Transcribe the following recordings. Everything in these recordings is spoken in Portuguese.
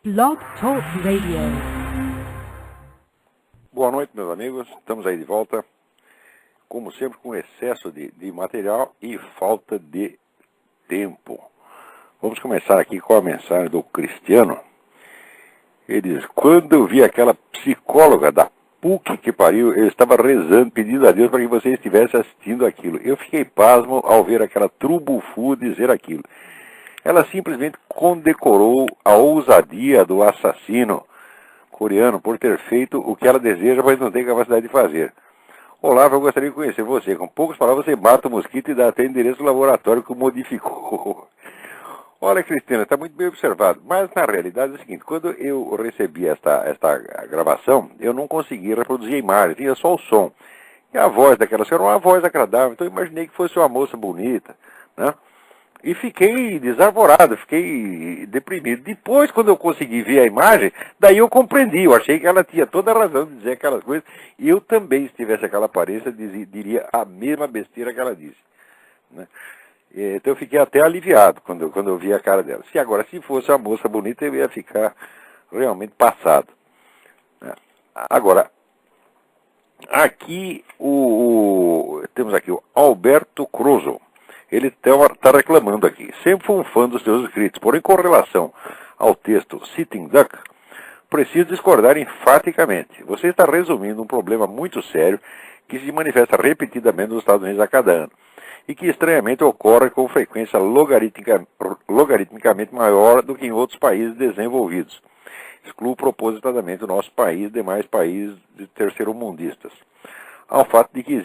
Blog Talk Radio. Boa noite, meus amigos. Estamos aí de volta, como sempre, com excesso de material e falta de tempo. Vamos começar aqui com a mensagem do Cristiano. Ele diz: quando eu vi aquela psicóloga da PUC que pariu, eu estava rezando, pedindo a Deus para que você estivesse assistindo aquilo. Eu fiquei pasmo ao ver aquela trubufu dizer aquilo. Ela simplesmente condecorou a ousadia do assassino coreano por ter feito o que ela deseja, mas não tem capacidade de fazer. Olá, eu gostaria de conhecer você. Com poucas palavras, você mata o mosquito e dá até endereço do laboratório que o modificou. Olha, Cristina, está muito bem observado. Mas, na realidade, é o seguinte: quando eu recebi esta gravação, eu não consegui reproduzir a imagem, tinha só o som. E a voz daquela senhora era uma voz agradável, então eu imaginei que fosse uma moça bonita, né? E fiquei desarvorado, fiquei deprimido. Depois, quando eu consegui ver a imagem, daí eu compreendi. Eu achei que ela tinha toda a razão de dizer aquelas coisas. E eu também, se tivesse aquela aparência, diria a mesma besteira que ela disse, né? Então eu fiquei até aliviado quando eu vi a cara dela. Se fosse uma moça bonita, eu ia ficar realmente passado, né? Agora, aqui temos aqui o Alberto Croso. Ele está reclamando aqui. Sempre fui um fã dos seus escritos, porém, com relação ao texto Sitting Duck, preciso discordar enfaticamente. Você está resumindo um problema muito sério que se manifesta repetidamente nos Estados Unidos a cada ano e que estranhamente ocorre com frequência logaritmicamente maior do que em outros países desenvolvidos. Excluo propositadamente o nosso país e demais países de terceiro-mundistas. Ao fato de que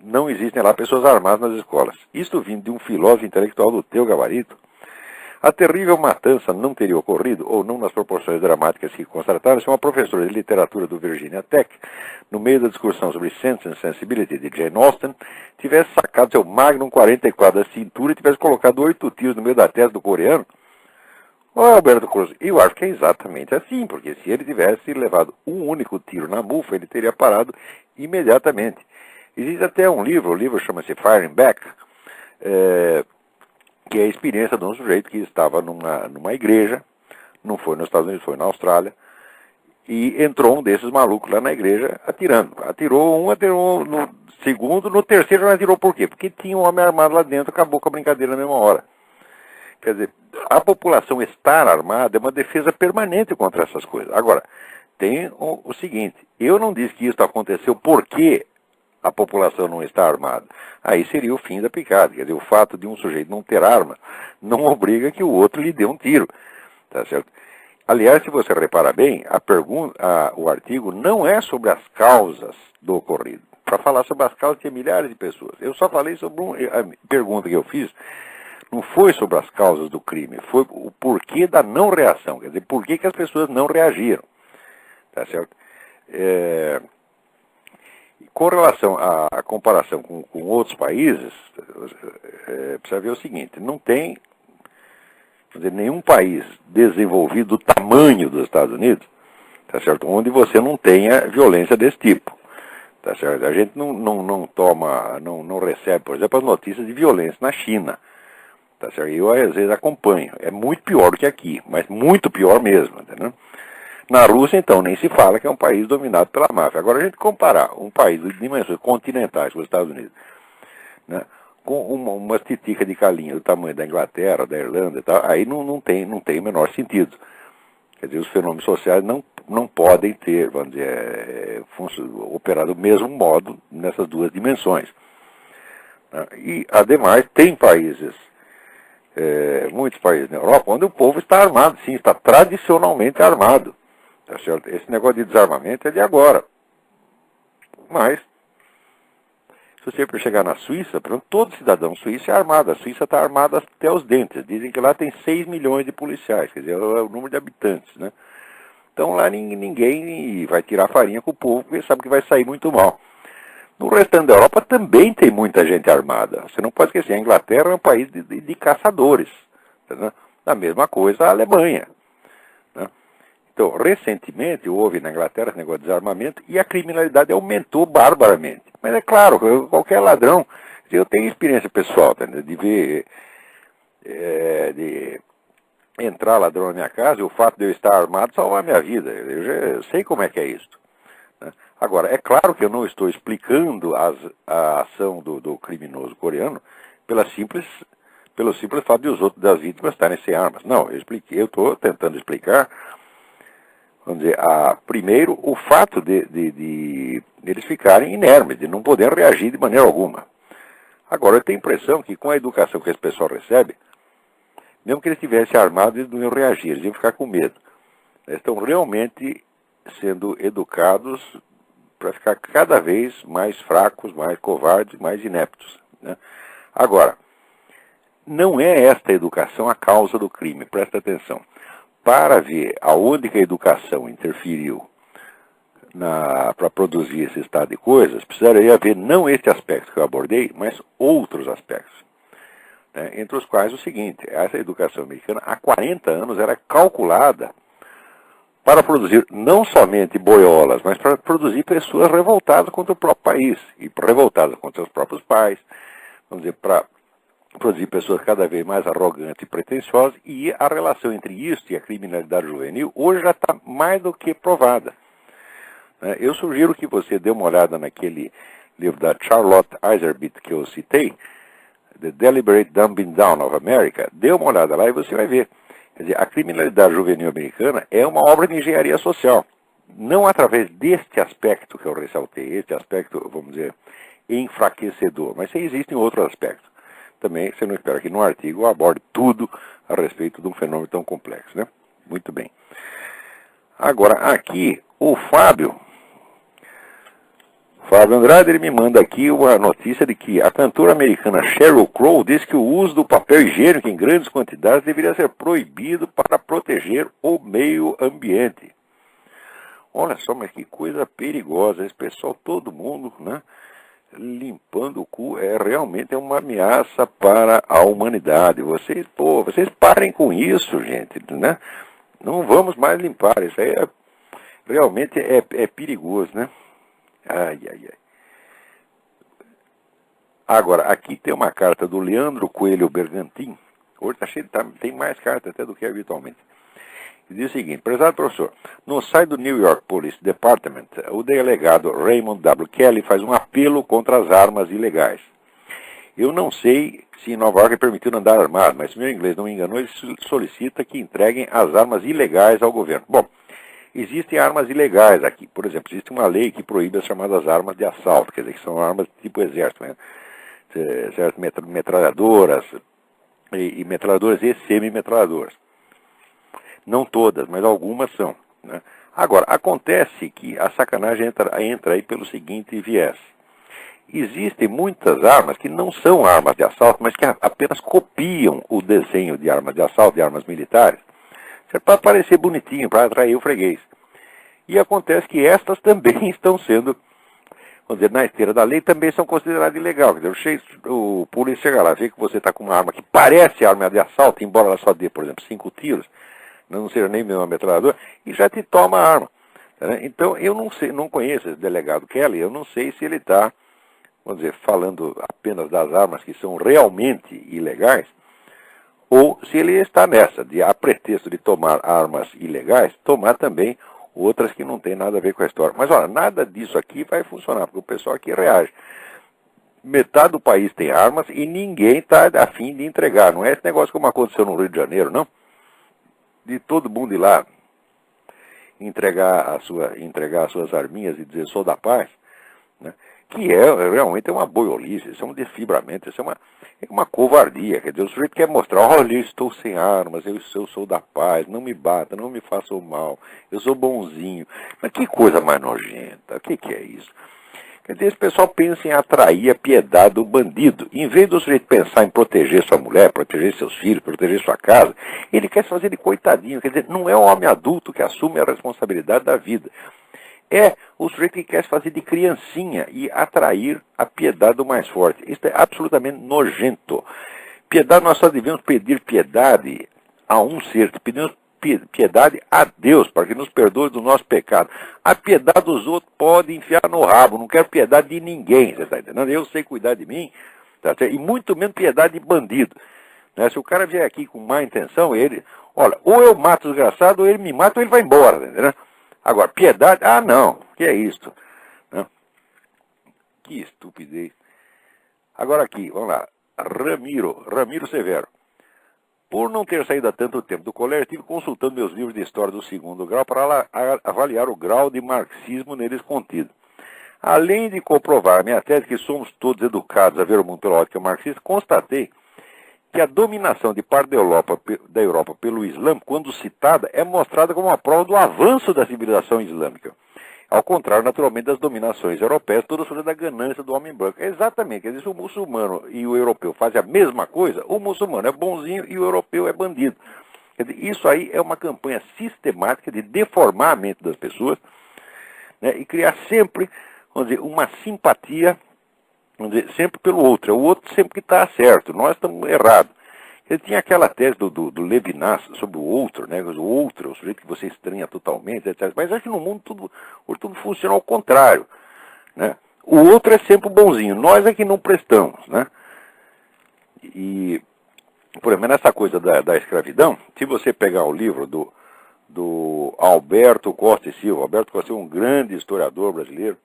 não existem lá pessoas armadas nas escolas. Isto vindo de um filósofo intelectual do teu gabarito, a terrível matança não teria ocorrido, ou não nas proporções dramáticas que constataram, se uma professora de literatura do Virginia Tech, no meio da discussão sobre Sense and Sensibility de Jane Austen, tivesse sacado seu Magnum 44 da cintura e tivesse colocado 8 tiros no meio da testa do coreano. Ô, Alberto Cruz, eu acho que é exatamente assim, porque se ele tivesse levado um único tiro na bufa, ele teria parado imediatamente. Existe até um livro, o livro chama-se Firing Back, que é a experiência de um sujeito que estava numa igreja, não foi nos Estados Unidos, foi na Austrália, e entrou um desses malucos lá na igreja atirando. Atirou no segundo, no terceiro não atirou por quê? Porque tinha um homem armado lá dentro, acabou com a brincadeira na mesma hora. Quer dizer, a população estar armada é uma defesa permanente contra essas coisas. Agora, tem o seguinte: eu não disse que isso aconteceu porque a população não está armada. Aí seria o fim da picada. Quer dizer, o fato de um sujeito não ter arma não obriga que o outro lhe dê um tiro. Tá certo? Aliás, se você reparar bem, o artigo não é sobre as causas do ocorrido. Para falar sobre as causas, tinha milhares de pessoas. Eu só falei sobre a pergunta que eu fiz. Não foi sobre as causas do crime, foi o porquê da não reação, quer dizer, por que as pessoas não reagiram, tá certo? Com relação à comparação com outros países, precisa ver o seguinte: não tem, quer dizer, nenhum país desenvolvido do tamanho dos Estados Unidos, tá certo? Onde você não tenha violência desse tipo, tá certo? A gente não recebe, por exemplo, as notícias de violência na China. Tá certo? Eu, às vezes, acompanho. É muito pior do que aqui, mas muito pior mesmo. Entendeu? Na Rússia, então, nem se fala que é um país dominado pela máfia. Agora, a gente comparar um país de dimensões continentais com os Estados Unidos, né, com uma titica de calinha do tamanho da Inglaterra, da Irlanda e tal, aí não tem o menor sentido. Quer dizer, os fenômenos sociais não podem ter, vamos dizer, operar do mesmo modo nessas duas dimensões. Né? E, ademais, tem países, muitos países na Europa, onde o povo está armado, sim, está tradicionalmente armado. Tá certo? Esse negócio de desarmamento é de agora. Mas, se você chegar na Suíça, todo cidadão suíço é armado. A Suíça está armada até os dentes. Dizem que lá tem 6 milhões de policiais, quer dizer, é o número de habitantes, né? Então lá ninguém vai tirar farinha com o povo, porque sabe que vai sair muito mal. No restante da Europa também tem muita gente armada. Você não pode esquecer, a Inglaterra é um país de caçadores. Né? A mesma coisa a Alemanha. Né? Então, recentemente houve na Inglaterra esse negócio de desarmamento e a criminalidade aumentou barbaramente. Mas é claro, qualquer ladrão, eu tenho experiência pessoal, tá, de ver entrar ladrão na minha casa e o fato de eu estar armado salvar a minha vida. Eu já sei como é que é isso. Né? Agora, é claro que eu não estou explicando a ação do criminoso coreano pelo simples fato das vítimas estarem sem armas. Não, eu estou tentando explicar, vamos dizer, primeiro o fato de eles ficarem inermes, de não poderem reagir de maneira alguma. Agora, eu tenho a impressão que com a educação que esse pessoal recebe, mesmo que eles estivessem armados, eles não iam reagir, eles iam ficar com medo. Eles estão realmente sendo educados para ficar cada vez mais fracos, mais covardes, mais ineptos. Né? Agora, não é esta educação a causa do crime, presta atenção. Para ver aonde que a educação interferiu para produzir esse estado de coisas, precisaria ver não este aspecto que eu abordei, mas outros aspectos. Entre os quais o seguinte: essa educação americana há 40 anos era calculada para produzir não somente boiolas, mas para produzir pessoas revoltadas contra o próprio país, e revoltadas contra seus próprios pais, vamos dizer, para produzir pessoas cada vez mais arrogantes e pretensiosas, e a relação entre isso e a criminalidade juvenil hoje já está mais do que provada. Eu sugiro que você dê uma olhada naquele livro da Charlotte Iserbyt que eu citei, The Deliberate Dumbing Down of America. Dê uma olhada lá e você vai ver. Quer dizer, a criminalidade juvenil americana é uma obra de engenharia social. Não através deste aspecto que eu ressaltei, este aspecto, vamos dizer, enfraquecedor, mas existem outros aspectos. Também, você não espera que no artigo eu aborde tudo a respeito de um fenômeno tão complexo, né? Muito bem. Agora, aqui, o Fábio Andrade, ele me manda aqui uma notícia de que a cantora americana Sheryl Crow diz que o uso do papel higiênico em grandes quantidades deveria ser proibido para proteger o meio ambiente. Olha só, mas que coisa perigosa. Esse pessoal, todo mundo, né, limpando o cu, realmente uma ameaça para a humanidade. Vocês parem com isso, gente, né? Não vamos mais limpar. Isso aí realmente é perigoso, né? Ai. Agora, aqui tem uma carta do Leandro Coelho Bergantin. Hoje está cheio, tem mais cartas até do que habitualmente. Diz o seguinte: prezado professor, no site do New York Police Department, o delegado Raymond W. Kelly faz um apelo contra as armas ilegais. Eu não sei se em Nova York é permitido andar armado, mas se meu inglês não me enganou, ele solicita que entreguem as armas ilegais ao governo. Bom, existem armas ilegais aqui. Por exemplo, existe uma lei que proíbe as chamadas armas de assalto, quer dizer, que são armas tipo exército, né? Metralhadoras e metralhadoras e semi-metralhadoras. Não todas, mas algumas são. Né? Agora, acontece que a sacanagem entra aí pelo seguinte viés. Existem muitas armas que não são armas de assalto, mas que apenas copiam o desenho de armas de assalto, de armas militares, para parecer bonitinho, para atrair o freguês. E acontece que estas também estão sendo, vamos dizer, na esteira da lei, também são consideradas ilegais. Quer dizer, o polícia chega lá, vê que você está com uma arma que parece arma de assalto, embora ela só dê, por exemplo, 5 tiros, não seja nem mesmo uma metralhadora, e já te toma a arma. Né? Então, eu não sei, não conheço esse delegado Kelly, eu não sei se ele está, vamos dizer, falando apenas das armas que são realmente ilegais, ou se ele está nessa, a pretexto de tomar armas ilegais, tomar também outras que não tem nada a ver com a história. Mas, olha, nada disso aqui vai funcionar, porque o pessoal aqui reage. Metade do país tem armas e ninguém está a fim de entregar. Não é esse negócio como aconteceu no Rio de Janeiro, não? De todo mundo ir lá entregar as suas arminhas e dizer sou da paz, né? Que realmente é uma boiolice, isso é um desfibramento, isso é uma covardia. Quer dizer, o sujeito quer mostrar: olha, eu estou sem armas, eu sou da paz, não me bata, não me faça o mal, eu sou bonzinho. Mas que coisa mais nojenta, o que é isso? Quer dizer, esse pessoal pensa em atrair a piedade do bandido. Em vez do sujeito pensar em proteger sua mulher, proteger seus filhos, proteger sua casa, ele quer se fazer de coitadinho. Quer dizer, não é o homem adulto que assume a responsabilidade da vida. É o sujeito que quer se fazer de criancinha e atrair a piedade do mais forte. Isso é absolutamente nojento. Piedade, nós só devemos pedir piedade a um ser, pedimos piedade a Deus, para que nos perdoe do nosso pecado. A piedade dos outros pode enfiar no rabo, não quero piedade de ninguém, você está entendendo? Eu sei cuidar de mim, tá certo? E muito menos piedade de bandido. Né? Se o cara vier aqui com má intenção, Olha, ou eu mato o desgraçado, ou ele me mata, ou ele vai embora, entendeu? Agora, piedade, não, que é isso? Né? Que estupidez. Agora aqui, vamos lá, Ramiro Severo. Por não ter saído há tanto tempo do colégio, estive consultando meus livros de história do segundo grau para avaliar o grau de marxismo neles contido. Além de comprovar a minha tese que somos todos educados a ver o mundo pela ótica marxista, constatei que a dominação de parte da Europa pelo Islã, quando citada, é mostrada como uma prova do avanço da civilização islâmica. Ao contrário, naturalmente, das dominações europeias, todas fruto da ganância do homem branco. Exatamente, quer dizer, se o muçulmano e o europeu fazem a mesma coisa, o muçulmano é bonzinho e o europeu é bandido. Quer dizer, isso aí é uma campanha sistemática de deformar a mente das pessoas, né, e criar sempre, vamos dizer, uma simpatia, vamos dizer, sempre pelo outro. É o outro sempre que está certo, nós estamos errados. Ele tinha aquela tese do Levinas sobre o outro, né? O outro é o sujeito que você estranha totalmente, etc. Mas acho que no mundo tudo funciona ao contrário, né? O outro é sempre o bonzinho, nós é que não prestamos, né? E, por exemplo, nessa coisa da escravidão, se você pegar o livro do Alberto Costa e Silva, Alberto Costa e Silva é um grande historiador brasileiro,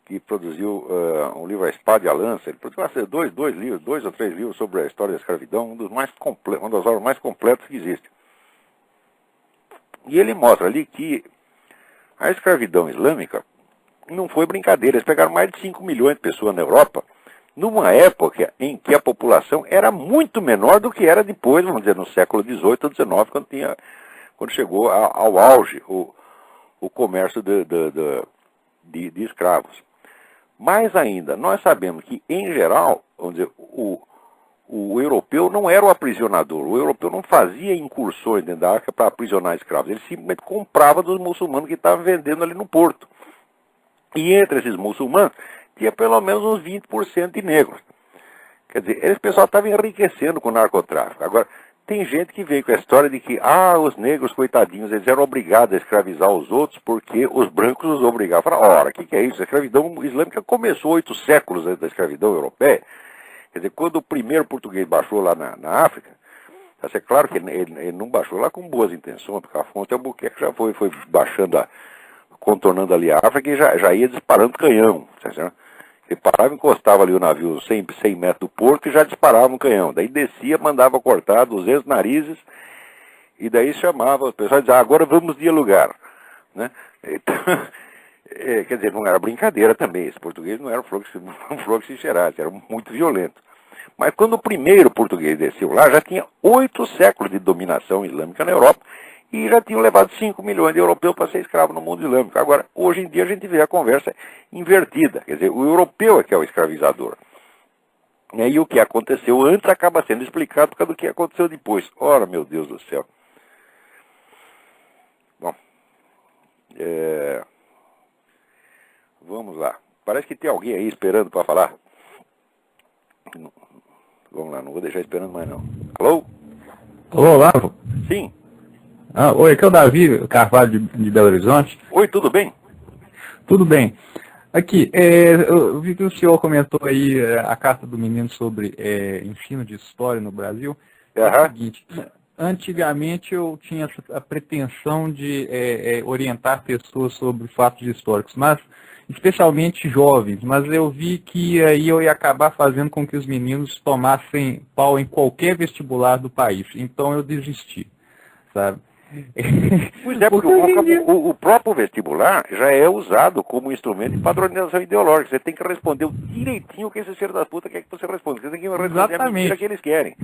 que produziu um livro A Espada e a Lança. Ele produziu dois ou três livros sobre a história da escravidão, uma das obras mais completas que existe. E ele mostra ali que a escravidão islâmica não foi brincadeira. Eles pegaram mais de 5 milhões de pessoas na Europa, numa época em que a população era muito menor do que era depois, vamos dizer, no século XVIII ou XIX, quando chegou ao auge o comércio de escravos. Mais ainda, nós sabemos que, em geral, vamos dizer, o europeu não era o aprisionador. O europeu não fazia incursões dentro da África para aprisionar escravos. Ele simplesmente comprava dos muçulmanos que estavam vendendo ali no porto. E entre esses muçulmanos, tinha pelo menos uns 20% de negros. Quer dizer, esse pessoal estava enriquecendo com o narcotráfico. Agora, tem gente que veio com a história de que, os negros, coitadinhos, eles eram obrigados a escravizar os outros porque os brancos os obrigavam. Falaram, ora, o que é isso? A escravidão islâmica começou 8 séculos antes da escravidão europeia. Quer dizer, quando o primeiro português baixou lá na África, é claro que ele não baixou lá com boas intenções, porque a fonte Albuquerque já foi baixando, contornando ali a África e já ia disparando canhão, certo? Ele parava, encostava ali o navio 100 metros do porto e já disparava um canhão. Daí descia, mandava cortar 200 narizes e daí chamava, o pessoal dizia, agora vamos dialogar, né? Então, quer dizer, não era brincadeira também, esse português não era um fluxo era muito violento. Mas quando o primeiro português desceu lá, já tinha 8 séculos de dominação islâmica na Europa e já tinham levado 5 milhões de europeus para ser escravo no mundo islâmico. Agora, hoje em dia a gente vê a conversa invertida, quer dizer, o europeu é que é o escravizador. E o que aconteceu antes acaba sendo explicado por causa do que aconteceu depois. Ora, meu Deus do céu. Bom, vamos lá. Parece que tem alguém aí esperando para falar. Vamos lá, não vou deixar esperando mais não. Alô? Alô, Olavo? Sim. Oi, aqui é o Davi Carvalho de Belo Horizonte. Oi, tudo bem? Tudo bem. Aqui, eu vi que o senhor comentou aí a carta do menino sobre ensino de história no Brasil. É o seguinte, antigamente eu tinha a pretensão de orientar pessoas sobre fatos históricos, mas especialmente jovens, mas eu vi que aí eu ia acabar fazendo com que os meninos tomassem pau em qualquer vestibular do país. Então eu desisti, sabe? Pois é, porque o próprio vestibular já é usado como instrumento de padronização ideológica. Você tem que responder direitinho o que esse filho da puta quer que você responda. Você tem que responder a mentira que eles querem.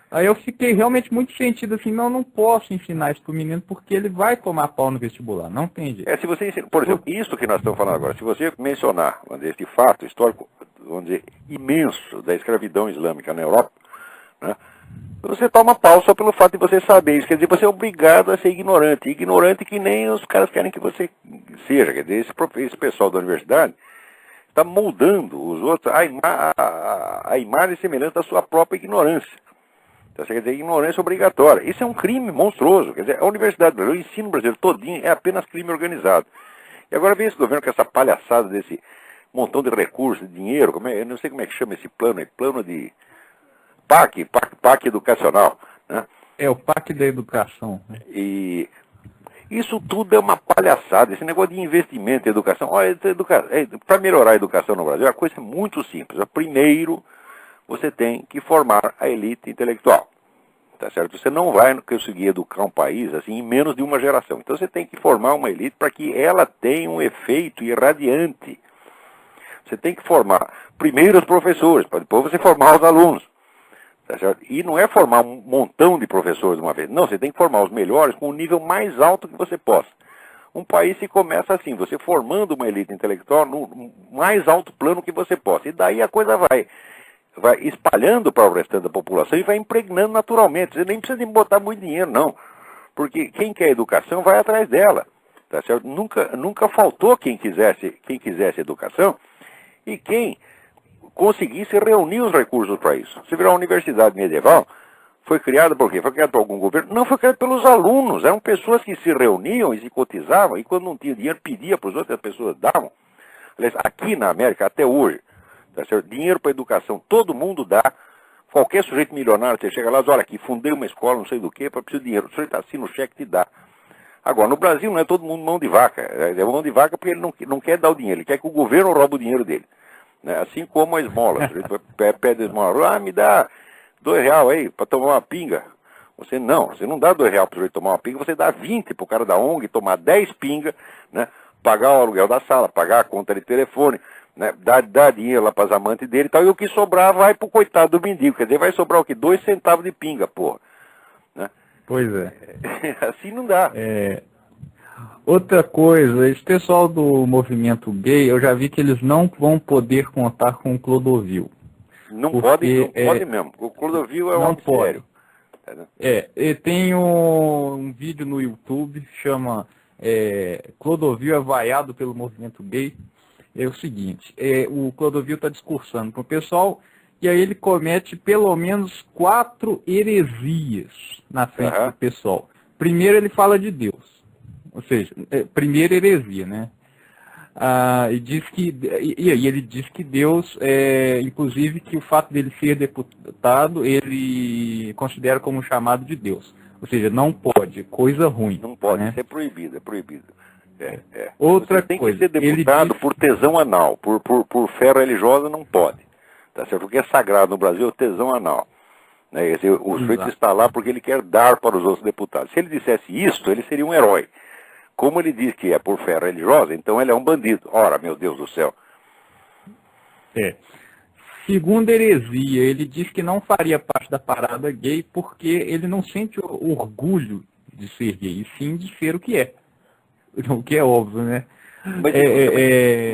Aí eu fiquei realmente muito sentido assim, não posso ensinar isso pro menino porque ele vai tomar pau no vestibular, não tem jeito. Se você ensina, por exemplo, isso que nós estamos falando agora, se você mencionar, vamos dizer, esse fato histórico, vamos dizer, imenso da escravidão islâmica na Europa, né? Você toma pau só pelo fato de você saber isso. Quer dizer, você é obrigado a ser ignorante. Ignorante que nem os caras querem que você seja. Quer dizer, esse pessoal da universidade está moldando os outros a imagem semelhante à sua própria ignorância. Então, quer dizer, ignorância obrigatória. Isso é um crime monstruoso. Quer dizer, a universidade brasileira, o ensino brasileiro todinho é apenas crime organizado. E agora vem esse governo com essa palhaçada desse montão de recursos, de dinheiro, eu não sei como é que chama esse plano, plano de PAC educacional, né? É o PAC da educação. E isso tudo é uma palhaçada, esse negócio de investimento em educação. Olha, para melhorar a educação no Brasil, a coisa é muito simples. Primeiro, você tem que formar a elite intelectual. Tá certo? Você não vai conseguir educar um país assim em menos de uma geração. Então você tem que formar uma elite para que ela tenha um efeito irradiante. Você tem que formar primeiro os professores, para depois você formar os alunos. Tá certo? E não é formar um montão de professores de uma vez. Não, você tem que formar os melhores com o nível mais alto que você possa. Um país se começa assim, você formando uma elite intelectual no mais alto plano que você possa. E daí a coisa vai espalhando para o restante da população e vai impregnando naturalmente. Você nem precisa de botar muito dinheiro, não. Porque quem quer educação vai atrás dela. Tá certo? Nunca faltou quem quisesse educação e quem conseguisse reunir os recursos para isso. Você viu a universidade medieval, foi criada por quê? Foi criada por algum governo? Não, foi criada pelos alunos. Eram pessoas que se reuniam e se cotizavam e quando não tinha dinheiro pedia para os outros, as pessoas davam. Aliás, aqui na América, até hoje, tá certo? Dinheiro para educação, todo mundo dá. Qualquer sujeito milionário, você chega lá e diz, olha aqui, fundei uma escola, não sei do que, para precisar de dinheiro. O sujeito assina o cheque e te dá. Agora, no Brasil não é todo mundo mão de vaca. É mão de vaca porque ele não quer dar o dinheiro, ele quer que o governo roube o dinheiro dele. Né? Assim como a esmola. O sujeito pede a esmola, me dá R$2 aí para tomar uma pinga. Você não dá R$2 para o sujeito tomar uma pinga, você dá 20 para o cara da ONG tomar 10 pingas, né? Pagar o aluguel da sala, pagar a conta de telefone, né? Dá dinheiro lá para as amantes dele e tal, e o que sobrar vai pro coitado do mendigo. Quer dizer, vai sobrar o quê? 2 centavos de pinga, porra. Né? Pois é. Assim não dá. Outra coisa, esse pessoal do movimento gay, eu já vi que eles não vão poder contar com o Clodovil. Não pode mesmo. O Clodovil é um mistério. E tem um vídeo no YouTube, chama Clodovil é vaiado pelo movimento gay. É o seguinte, o Clodovil está discursando com o pessoal, e aí ele comete pelo menos 4 heresias na frente do pessoal. Primeiro ele fala de Deus. Ou seja, primeira heresia, né? E aí ele diz que Deus, inclusive que o fato dele ser deputado, ele considera como um chamado de Deus. Ou seja, não pode, coisa ruim. Não pode, né? Isso é proibido, é proibido. Outra Você tem coisa, que ser deputado por tesão anal, por fé religiosa não pode. Tá certo? Porque é sagrado no Brasil o tesão anal. Né? O sujeito está lá porque ele quer dar para os outros deputados. Se ele dissesse isso, ele seria um herói. Como ele diz que é por fé religiosa, então ele é um bandido. Ora, meu Deus do céu. Segunda heresia, ele diz que não faria parte da parada gay porque ele não sente orgulho de ser gay, e sim de ser o que é. O que é óbvio, né? Mas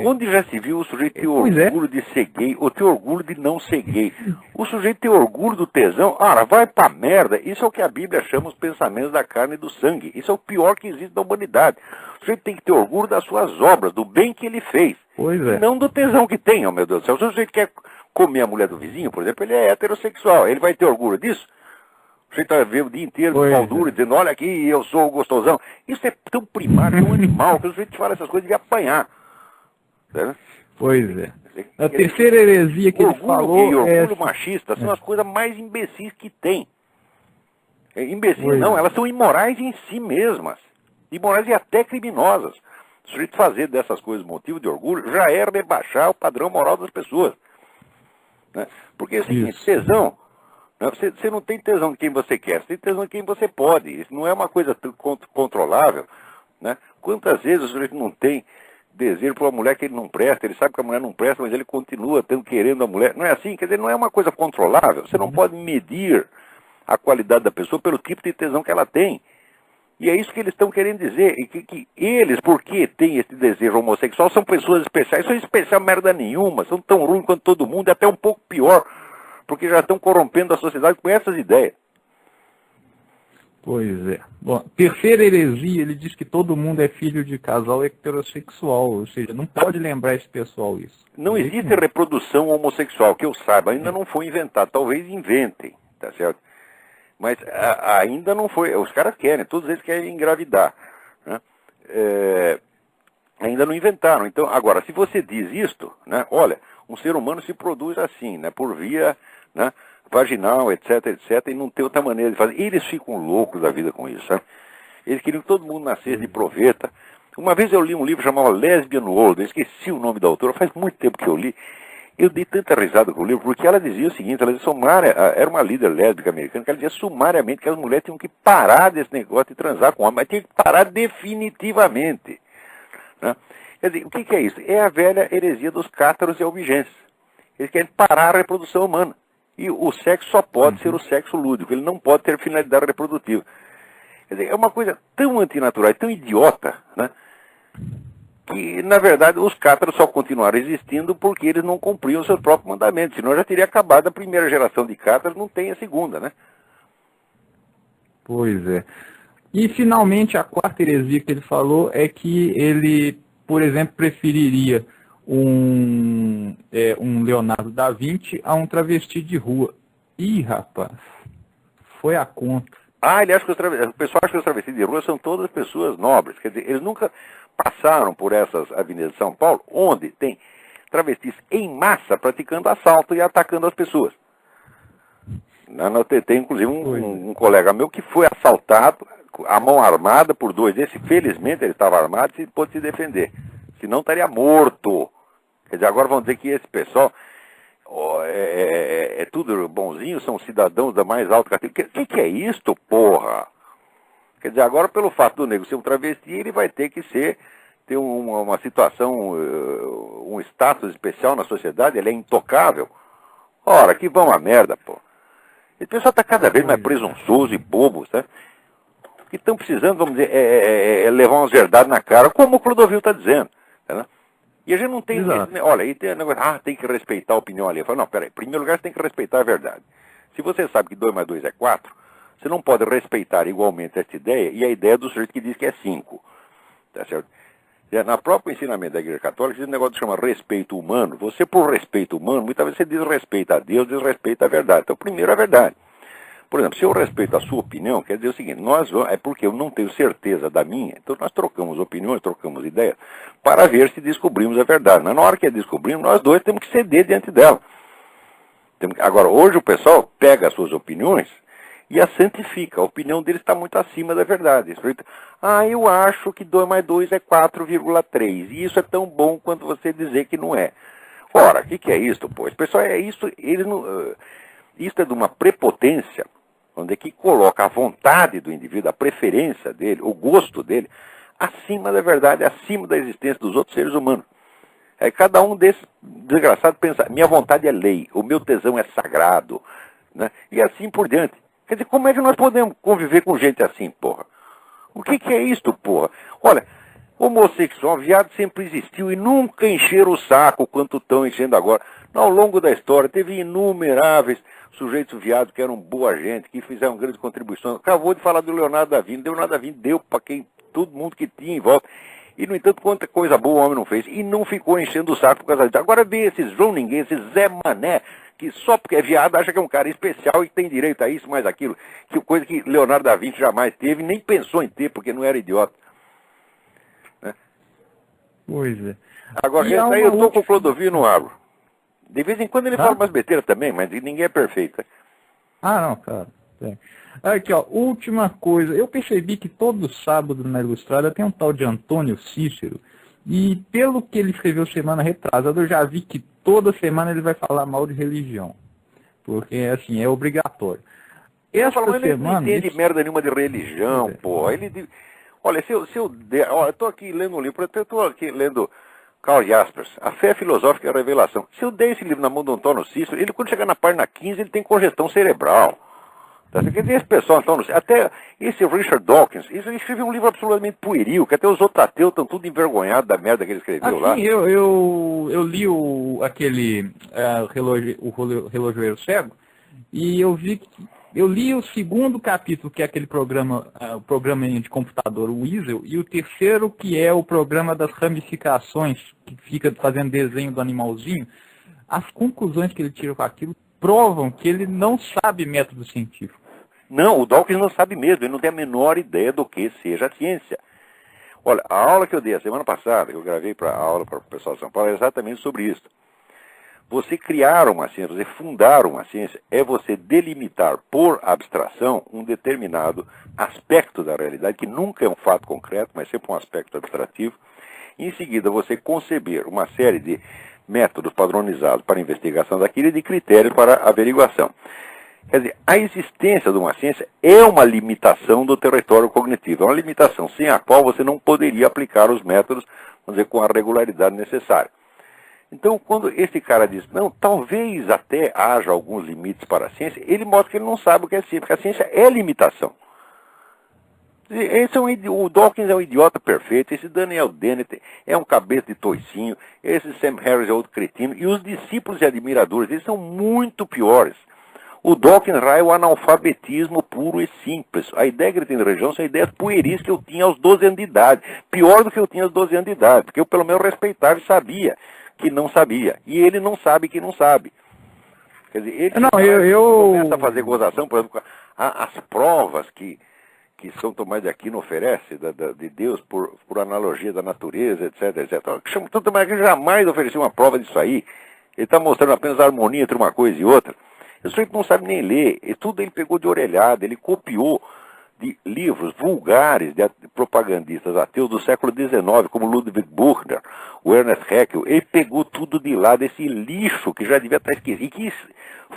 onde já se viu o sujeito ter orgulho de ser gay ou ter orgulho de não ser gay? O sujeito ter orgulho do tesão, vai pra merda. Isso é o que a Bíblia chama os pensamentos da carne e do sangue. Isso é o pior que existe na humanidade. O sujeito tem que ter orgulho das suas obras, do bem que ele fez. E não do tesão que tem, meu Deus do céu. Se o sujeito quer comer a mulher do vizinho, por exemplo, ele é heterossexual. Ele vai ter orgulho disso? Você está vendo o dia inteiro de pau duro, dizendo, olha aqui, eu sou o gostosão. Isso é tão primário, tão animal, que o sujeito fala essas coisas de apanhar. Certo? Pois é. A terceira heresia que ele falou orgulho machista são as coisas mais imbecis que tem. Imbecis não, elas são imorais em si mesmas. Imorais e até criminosas. O sujeito fazer dessas coisas motivo de orgulho já é rebaixar o padrão moral das pessoas. Né? Porque é o seguinte, tesão... Você não tem tesão de quem você quer, você tem tesão de quem você pode. Isso não é uma coisa controlável. Né? Quantas vezes o sujeito não tem desejo por uma mulher que ele não presta, ele sabe que a mulher não presta, mas ele continua querendo a mulher. Não é assim? Quer dizer, não é uma coisa controlável. Você não pode medir a qualidade da pessoa pelo tipo de tesão que ela tem. E é isso que eles estão querendo dizer. E que eles, porque têm esse desejo homossexual, são pessoas especiais. São especial merda nenhuma, são tão ruins quanto todo mundo, e até um pouco pior. Porque já estão corrompendo a sociedade com essas ideias. Pois é. Bom, terceira heresia, ele diz que todo mundo é filho de casal heterossexual, ou seja, não pode lembrar esse pessoal isso. Não existe reprodução homossexual, que eu saiba, ainda não foi inventado, talvez inventem, tá certo? Mas ainda não foi, os caras querem, todos eles querem engravidar, né? Ainda não inventaram. Então, agora, se você diz isto, né, olha, um ser humano se produz assim, né, por via, né, vaginal, etc, etc, e não tem outra maneira de fazer. Eles ficam loucos da vida com isso, sabe? Eles queriam que todo mundo nascesse de proveta. Uma vez eu li um livro chamado Lesbian World, eu esqueci o nome da autora, faz muito tempo que eu li. Eu dei tanta risada com o livro, porque ela dizia o seguinte, ela dizia, era uma líder lésbica americana, que ela dizia sumariamente que as mulheres tinham que parar desse negócio de transar com homem, mas tinham que parar definitivamente. Né? Quer dizer, o que é isso? É a velha heresia dos cátaros e albigenses. Eles querem parar a reprodução humana. E o sexo só pode ser o sexo lúdico, ele não pode ter finalidade reprodutiva. Quer dizer, é uma coisa tão antinatural, tão idiota, né? Que, na verdade, os cátaros só continuaram existindo porque eles não cumpriam seus próprios mandamentos. Senão já teria acabado a primeira geração de cátaros, não tem a segunda, né? Pois é. E, finalmente, a quarta heresia que ele falou é que ele, por exemplo, preferiria um Leonardo da Vinci a um travesti de rua. Ih, rapaz, foi a conta. Ele acha que o pessoal acha que os travestis de rua são todas pessoas nobres. Quer dizer, eles nunca passaram por essas avenidas de São Paulo, onde tem travestis em massa praticando assalto e atacando as pessoas. Tem inclusive um colega meu que foi assaltado, a mão armada por dois desses. Felizmente ele estava armado e pôde se defender. Senão estaria morto. Quer dizer, agora vão dizer que esse pessoal é tudo bonzinho, são cidadãos da mais alta categoria. O que é isto, porra? Quer dizer, agora pelo fato do negro ser um travesti, ele vai ter que ter uma situação, um status especial na sociedade, ele é intocável. Ora, que vão a merda, pô. Esse pessoal está cada vez mais presunçoso e bobo, sabe? O que estão precisando, vamos dizer, levar umas verdades na cara, como o Clodovil está dizendo. Né? E a gente não tem... Olha, aí tem negócio, tem que respeitar a opinião ali. Eu falo, não, peraí, em primeiro lugar você tem que respeitar a verdade. Se você sabe que 2 mais 2 é 4, você não pode respeitar igualmente essa ideia e a ideia do sujeito que diz que é 5. Tá certo? Na própria ensinamento da Igreja Católica, existe um negócio que chama respeito humano. Você, por respeito humano, muitas vezes você desrespeita a Deus, desrespeita a verdade. Então, primeiro a verdade. Por exemplo, se eu respeito a sua opinião, quer dizer o seguinte, é porque eu não tenho certeza da minha, então nós trocamos opiniões, trocamos ideias, para ver se descobrimos a verdade. Mas na hora que descobrimos, nós dois temos que ceder diante dela. Agora, hoje o pessoal pega as suas opiniões e a santifica. A opinião deles está muito acima da verdade. Eu acho que 2 mais 2 é 4,3. E isso é tão bom quanto você dizer que não é. Ora, o que é isso, pô? Esse pessoal isso é de uma prepotência, onde é que coloca a vontade do indivíduo, a preferência dele, o gosto dele, acima da verdade, acima da existência dos outros seres humanos. Cada um desses desgraçados pensa, minha vontade é lei, o meu tesão é sagrado, né? E assim por diante. Quer dizer, como é que nós podemos conviver com gente assim, porra? O que é isto, porra? Olha, homossexual, viado sempre existiu e nunca encheram o saco quanto estão enchendo agora. Ao longo da história, teve inumeráveis sujeitos viados que eram boa gente, que fizeram grandes contribuições. Acabou de falar do Leonardo da Vinci. Leonardo da Vinci deu para todo mundo que tinha em volta. E, no entanto, quanta coisa boa o homem não fez. E não ficou enchendo o saco por causa disso. Agora vem esses João Ninguém, esses Zé Mané, que só porque é viado acha que é um cara especial e que tem direito a isso, mais aquilo. Que coisa que Leonardo da Vinci jamais teve, nem pensou em ter, porque não era idiota. Né? Pois é. Agora, aí eu estou com o Clodovil no abro. De vez em quando ele fala umas besteiras também, mas ninguém é perfeito. Não, cara. Aqui, ó, última coisa. Eu percebi que todo sábado na Ilustrada tem um tal de Antônio Cícero. E pelo que ele escreveu semana retrasada, eu já vi que toda semana ele vai falar mal de religião. Porque, assim, é obrigatório. Essa semana... Ele não entende merda nenhuma de religião, pô. Olha, eu estou aqui lendo um livro, eu estou aqui lendo... Karl Jaspers, A Fé Filosófica e a Revelação. Se eu der esse livro na mão do Antônio Cícero, ele quando chegar na página 15, ele tem congestão cerebral. Tá? Quer dizer, esse pessoal, Antônio Cícero, até esse Richard Dawkins, ele escreveu um livro absolutamente pueril, que até os outros ateus estão tudo envergonhados da merda que ele escreveu lá. Eu li aquele o Relojoeiro Cego, e eu li o segundo capítulo, que é aquele programa, o programa de computador, o Weasel, e o terceiro, que é o programa das ramificações, que fica fazendo desenho do animalzinho. As conclusões que ele tira com aquilo provam que ele não sabe método científico. Não, o Dawkins não sabe mesmo, ele não tem a menor ideia do que seja a ciência. Olha, a aula que eu dei a semana passada, que eu gravei para a aula para o pessoal de São Paulo, é exatamente sobre isso. Você criar uma ciência, você fundar uma ciência, é você delimitar por abstração um determinado aspecto da realidade, que nunca é um fato concreto, mas sempre um aspecto abstrativo. Em seguida, você conceber uma série de métodos padronizados para a investigação daquilo e de critérios para a averiguação. Quer dizer, a existência de uma ciência é uma limitação do território cognitivo, é uma limitação sem a qual você não poderia aplicar os métodos, vamos dizer, com a regularidade necessária. Então, quando esse cara diz, não, talvez até haja alguns limites para a ciência, ele mostra que ele não sabe o que é ciência, porque a ciência é limitação. O Dawkins é um idiota perfeito, esse Daniel Dennett é um cabeça de toicinho, esse Sam Harris é outro cretino, e os discípulos e admiradores deles são muito piores. O Dawkins é o analfabetismo puro e simples. A ideia que ele tem de religião são ideias pueris que eu tinha aos 12 anos de idade. Pior do que eu tinha aos 12 anos de idade, porque eu pelo menos respeitava e sabia que não sabia. E ele não sabe que não sabe. Quer dizer, ele começa a fazer gozação, por exemplo, as provas que São Tomás de Aquino oferece de Deus por analogia da natureza, etc, etc. São Tomás de Aquino jamais ofereceu uma prova disso aí. Ele está mostrando apenas a harmonia entre uma coisa e outra. O sujeito não sabe nem ler. E tudo ele pegou de orelhada, ele copiou de livros vulgares de propagandistas ateus do século XIX, como Ludwig Buchner, o Ernest Haeckel. Ele pegou tudo de lá, desse lixo que já devia estar esquecido, e que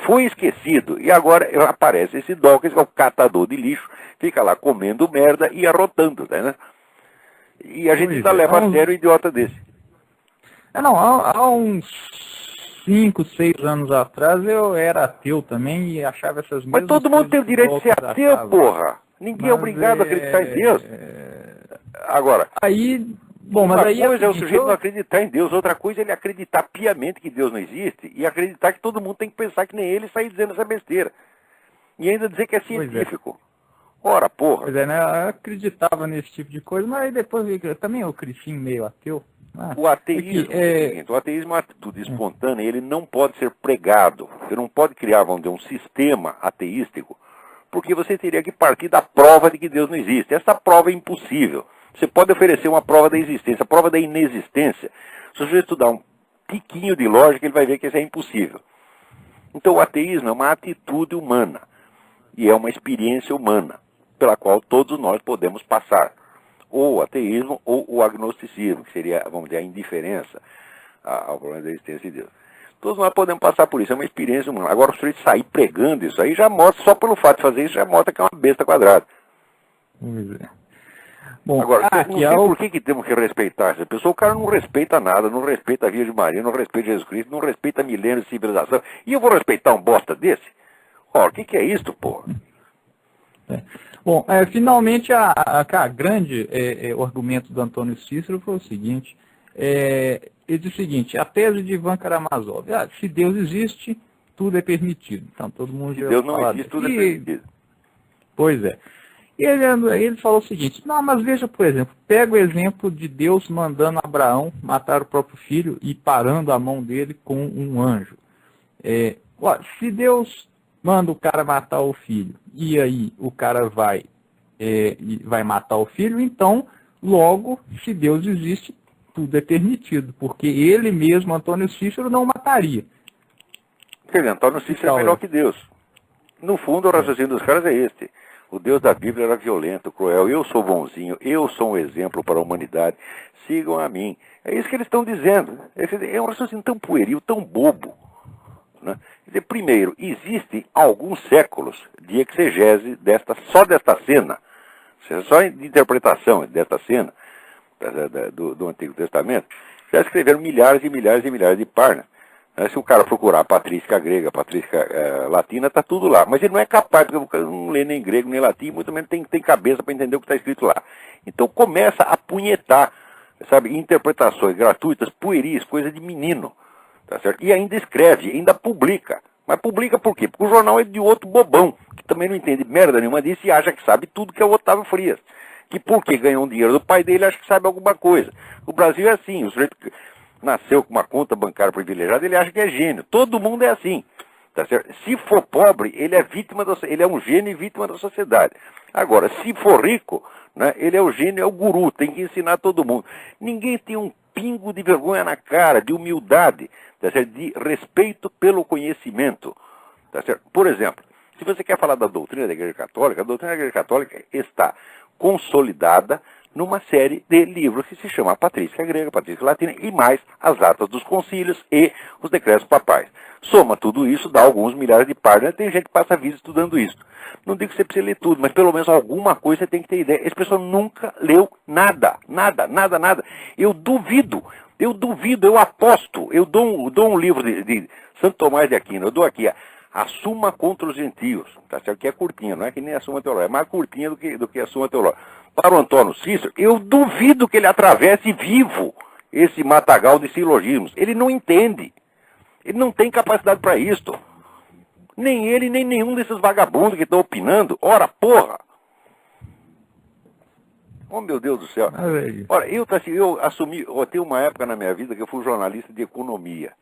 foi esquecido. E agora aparece esse Dawkins, que é o catador de lixo, fica lá comendo merda e arrotando, né? E a gente ainda leva a sério um idiota desse. Há uns 5, 6 anos atrás eu era ateu também e achava essas mesmas coisas. Mas todo mundo tem o direito de ser ateu, porra! Ninguém é obrigado a acreditar em Deus. Agora, uma coisa é o sujeito não acreditar em Deus, outra coisa é ele acreditar piamente que Deus não existe e acreditar que todo mundo tem que pensar que nem ele e sair dizendo essa besteira. E ainda dizer que é científico. Ora, porra. Pois é, né? Eu acreditava nesse tipo de coisa, mas depois também eu cresci meio ateu. O ateísmo o ateísmo é uma atitude espontânea, ele não pode ser pregado. Você não pode criar, vamos dizer, um sistema ateístico, porque você teria que partir da prova de que Deus não existe. Essa prova é impossível. Você pode oferecer uma prova da existência, a prova da inexistência. Se você estudar um tiquinho de lógica, ele vai ver que isso é impossível. Então o ateísmo é uma atitude humana, e é uma experiência humana, pela qual todos nós podemos passar. Ou o ateísmo, ou o agnosticismo, que seria, vamos dizer, a indiferença ao problema da existência de Deus. Todos nós podemos passar por isso, é uma experiência humana. Agora, o sujeito sair pregando isso aí já mostra, só pelo fato de fazer isso, já mostra que é uma besta quadrada. Bom, agora, não sei por que temos que respeitar essa pessoa. O cara não respeita nada, não respeita a Virgem Maria, não respeita Jesus Cristo, não respeita milênios de civilização. E eu vou respeitar um bosta desse? Ora, o que é isso, porra? Bom, finalmente a grande o argumento do Antônio Cícero foi o seguinte, ele diz o seguinte, a tese de Ivan Karamazov, se Deus existe, tudo é permitido. Então todo mundo se Deus não existe, tudo é permitido. Pois é. E ele falou o seguinte, não, mas veja, por exemplo, pega o exemplo de Deus mandando Abraão matar o próprio filho e parando a mão dele com um anjo. Se Deus manda o cara matar o filho, e aí o cara vai matar o filho, então, logo, se Deus existe, tudo é permitido, porque ele mesmo, Antônio Cícero, não mataria. Quer dizer, Antônio Cícero é melhor que Deus. No fundo, o raciocínio dos caras é este. O Deus da Bíblia era violento, cruel, eu sou bonzinho, eu sou um exemplo para a humanidade, sigam a mim. É isso que eles estão dizendo. É um raciocínio tão pueril, tão bobo. Né? Quer dizer, primeiro, existem alguns séculos de exegese só desta cena, só de interpretação desta cena do Antigo Testamento, já escreveram milhares e milhares e milhares de páginas. Se o cara procurar a patrística grega, a patrística latina, está tudo lá. Mas ele não é capaz, porque o cara não lê nem grego nem latim, muito menos tem cabeça para entender o que está escrito lá. Então começa a punhetar, sabe, interpretações gratuitas, pueris, coisa de menino. Tá certo? E ainda escreve, ainda publica. Mas publica por quê? Porque o jornal é de outro bobão, que também não entende merda nenhuma disso e acha que sabe tudo, que é o Otávio Frias. Que porque ganhou um dinheiro do pai dele, acha que sabe alguma coisa. O Brasil é assim, o sujeito nasceu com uma conta bancária privilegiada, ele acha que é gênio. Todo mundo é assim. Tá certo? Se for pobre, ele é vítima ele é um gênio e vítima da sociedade. Agora, se for rico, né, ele é o gênio, é o guru, tem que ensinar todo mundo. Ninguém tem um pingo de vergonha na cara, de humildade, tá certo? De respeito pelo conhecimento. Tá certo? Por exemplo, se você quer falar da doutrina da Igreja Católica, a doutrina da Igreja Católica está consolidada numa série de livros que se chama a Patrística Grega, a Patrística Latina e mais as atas dos concílios e os decretos papais. Soma tudo isso, dá alguns milhares de páginas, tem gente que passa a vida estudando isso. Não digo que você precisa ler tudo, mas pelo menos alguma coisa você tem que ter ideia. Essa pessoa nunca leu nada. Eu duvido, eu aposto, eu dou um livro de Santo Tomás de Aquino, eu dou aqui a Suma contra os Gentios, tá certo? Que é curtinha, não é que nem a Suma Teológica, é mais curtinha do que a Suma Teológica. Para o Antônio Cícero, eu duvido que ele atravesse vivo esse matagal de silogismos. Ele não entende. Ele não tem capacidade para isto. Nem ele, nem nenhum desses vagabundos que estão opinando. Ora, porra! Oh, meu Deus do céu. Ora, eu tenho uma época na minha vida que eu fui jornalista de economia.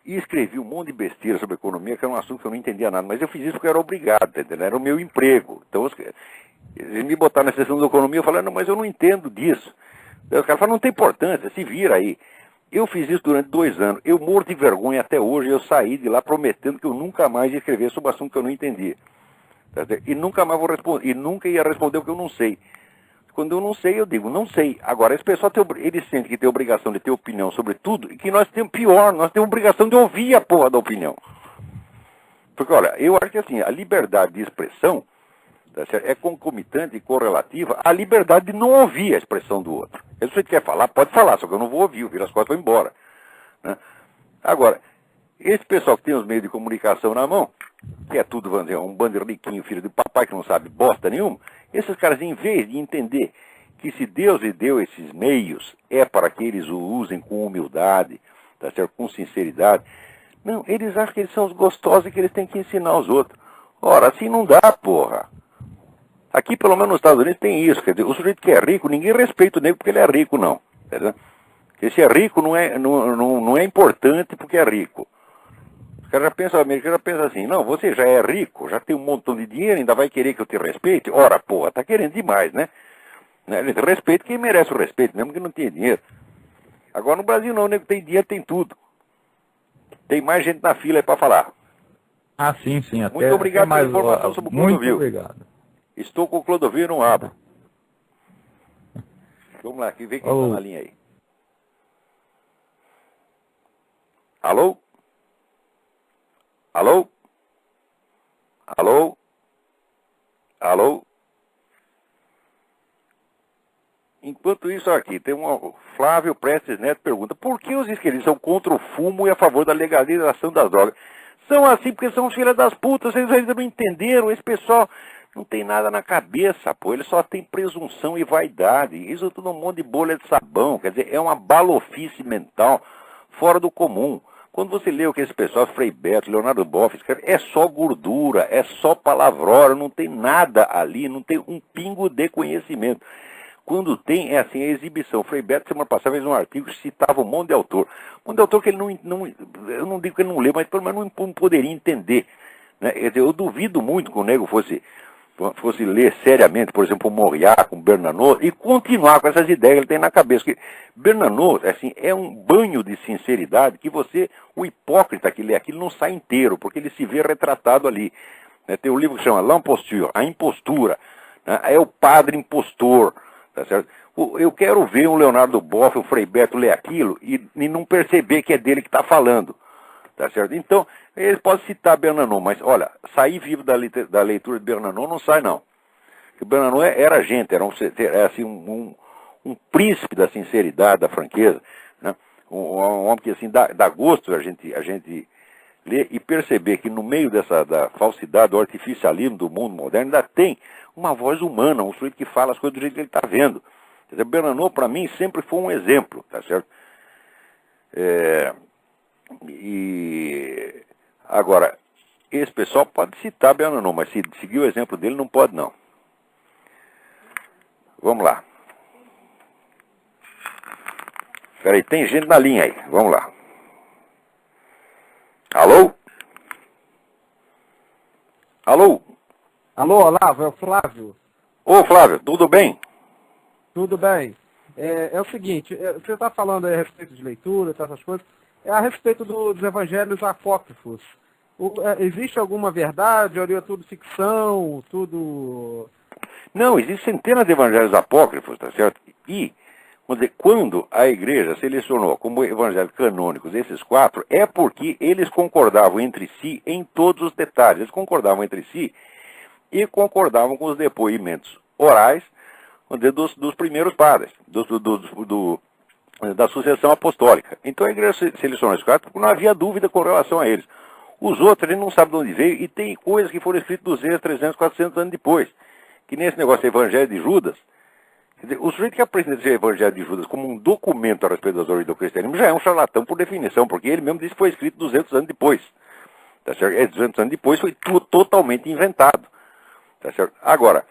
E escrevi um monte de besteira sobre economia, que era um assunto que eu não entendia nada. Mas eu fiz isso porque eu era obrigado, entendeu? Era o meu emprego. Então, eles me botaram na sessão de economia, eu falei, não, mas eu não entendo disso. Os caras falaram, não tem importância, se vira aí. Eu fiz isso durante 2 anos. Eu morro de vergonha até hoje, eu saí de lá prometendo que eu nunca mais ia escrever sobre um assunto que eu não entendia. E nunca mais vou responder, e nunca ia responder o que eu não sei. Quando eu não sei, eu digo, não sei. Agora, esse pessoal, eles sentem que tem obrigação de ter opinião sobre tudo, e que nós temos pior, nós temos obrigação de ouvir a porra da opinião. Porque, olha, eu acho que assim, a liberdade de expressão é concomitante e correlativa à liberdade de não ouvir a expressão do outro. Se você quer falar, pode falar, só que eu não vou ouvir, eu viro as costas e vou embora. Né? Agora, esse pessoal que tem os meios de comunicação na mão, que é tudo, vamos dizer, um banderliquinho, filho do papai, que não sabe bosta nenhuma, esses caras, em vez de entender que se Deus lhe deu esses meios, é para que eles o usem com humildade, tá certo? Com sinceridade, não, eles acham que eles são os gostosos e que eles têm que ensinar os outros. Ora, assim não dá, porra. Aqui, pelo menos nos Estados Unidos, tem isso. Quer dizer, o sujeito que é rico, ninguém respeita o nego porque ele é rico, não. Entendeu? Porque se é rico, não é importante porque é rico. O cara já pensa, o americano já pensa assim, não, você já é rico, já tem um montão de dinheiro, ainda vai querer que eu te respeite? Ora, porra, tá querendo demais, né? Respeito quem merece o respeito, mesmo que não tenha dinheiro. Agora no Brasil não, o nego tem dinheiro, tem tudo. Tem mais gente na fila aí para falar. Ah, sim. Até, muito obrigado pela informação sobre o Clodovil. Muito obrigado. Estou com o Clodovil e não abro. Vamos lá, vê quem está na linha aí. Alô? Alô? Alô? Alô? Enquanto isso aqui, tem um Flávio Prestes Neto pergunta, por que os esquerdistas são contra o fumo e a favor da legalização das drogas? São assim porque são filhas das putas, vocês ainda não entenderam, esse pessoal não tem nada na cabeça, pô, ele só tem presunção e vaidade, isso é tudo um monte de bolha de sabão, quer dizer, é uma balofice mental fora do comum. Quando você lê o que esse pessoal, Frei Beto, Leonardo Boff, escreve, é só gordura, é só palavrora, não tem nada ali, não tem um pingo de conhecimento. Quando tem, é assim, a exibição. Frei Beto, semana passada, fez um artigo que citava um monte de autor. Um monte de autor que ele eu não digo que ele não lê, mas pelo menos não poderia entender. Né? Quer dizer, eu duvido muito que o nego fosse ler seriamente, por exemplo, o Moriá com Bernanos, e continuar com essas ideias que ele tem na cabeça. Porque Bernanos, assim, é um banho de sinceridade que o hipócrita que lê aquilo não sai inteiro, porque ele se vê retratado ali. Né? Tem um livro que chama L'Imposture, a impostura. Né? É o padre impostor. Tá certo? Eu quero ver um Leonardo Boff, o Frei Beto ler aquilo e não perceber que é dele que está falando. Tá certo? Então, ele pode citar Bernanos, mas olha, sair vivo da leitura de Bernanos não sai não. Porque Bernanos era gente, era assim, um príncipe da sinceridade, da franqueza, né? Um homem que assim, dá gosto a gente ler e perceber que no meio da falsidade, do artificialismo do mundo moderno, ainda tem uma voz humana, um sujeito que fala as coisas do jeito que ele está vendo. Bernanos, para mim, sempre foi um exemplo, tá certo? E agora, esse pessoal pode citar Bernanos, mas se seguir o exemplo dele, não pode não. Vamos lá. Peraí, tem gente na linha aí, vamos lá. Alô? Alô? Alô, Olavo, é o Flávio. Ô, Flávio, tudo bem? Tudo bem. É o seguinte, você está falando aí a respeito de leitura, essas coisas. é a respeito dos evangelhos apócrifos. Existe alguma verdade, ou é tudo ficção, tudo... Não, existem centenas de evangelhos apócrifos, tá certo? E, vamos dizer, quando a igreja selecionou como evangelhos canônicos esses 4, é porque eles concordavam entre si em todos os detalhes. Eles concordavam entre si e concordavam com os depoimentos orais, vamos dizer, dos primeiros padres, da sucessão apostólica. Então a igreja selecionou esses 4 porque não havia dúvida com relação a eles. Os outros, ele não sabe de onde veio, e tem coisas que foram escritas 200, 300, 400 anos depois. Que nesse negócio do Evangelho de Judas, quer dizer, o sujeito que apresenta esse Evangelho de Judas como um documento a respeito das origens do cristianismo já é um charlatão por definição, porque ele mesmo disse que foi escrito 200 anos depois. Tá certo? 200 anos depois foi totalmente inventado. Tá certo? Agora,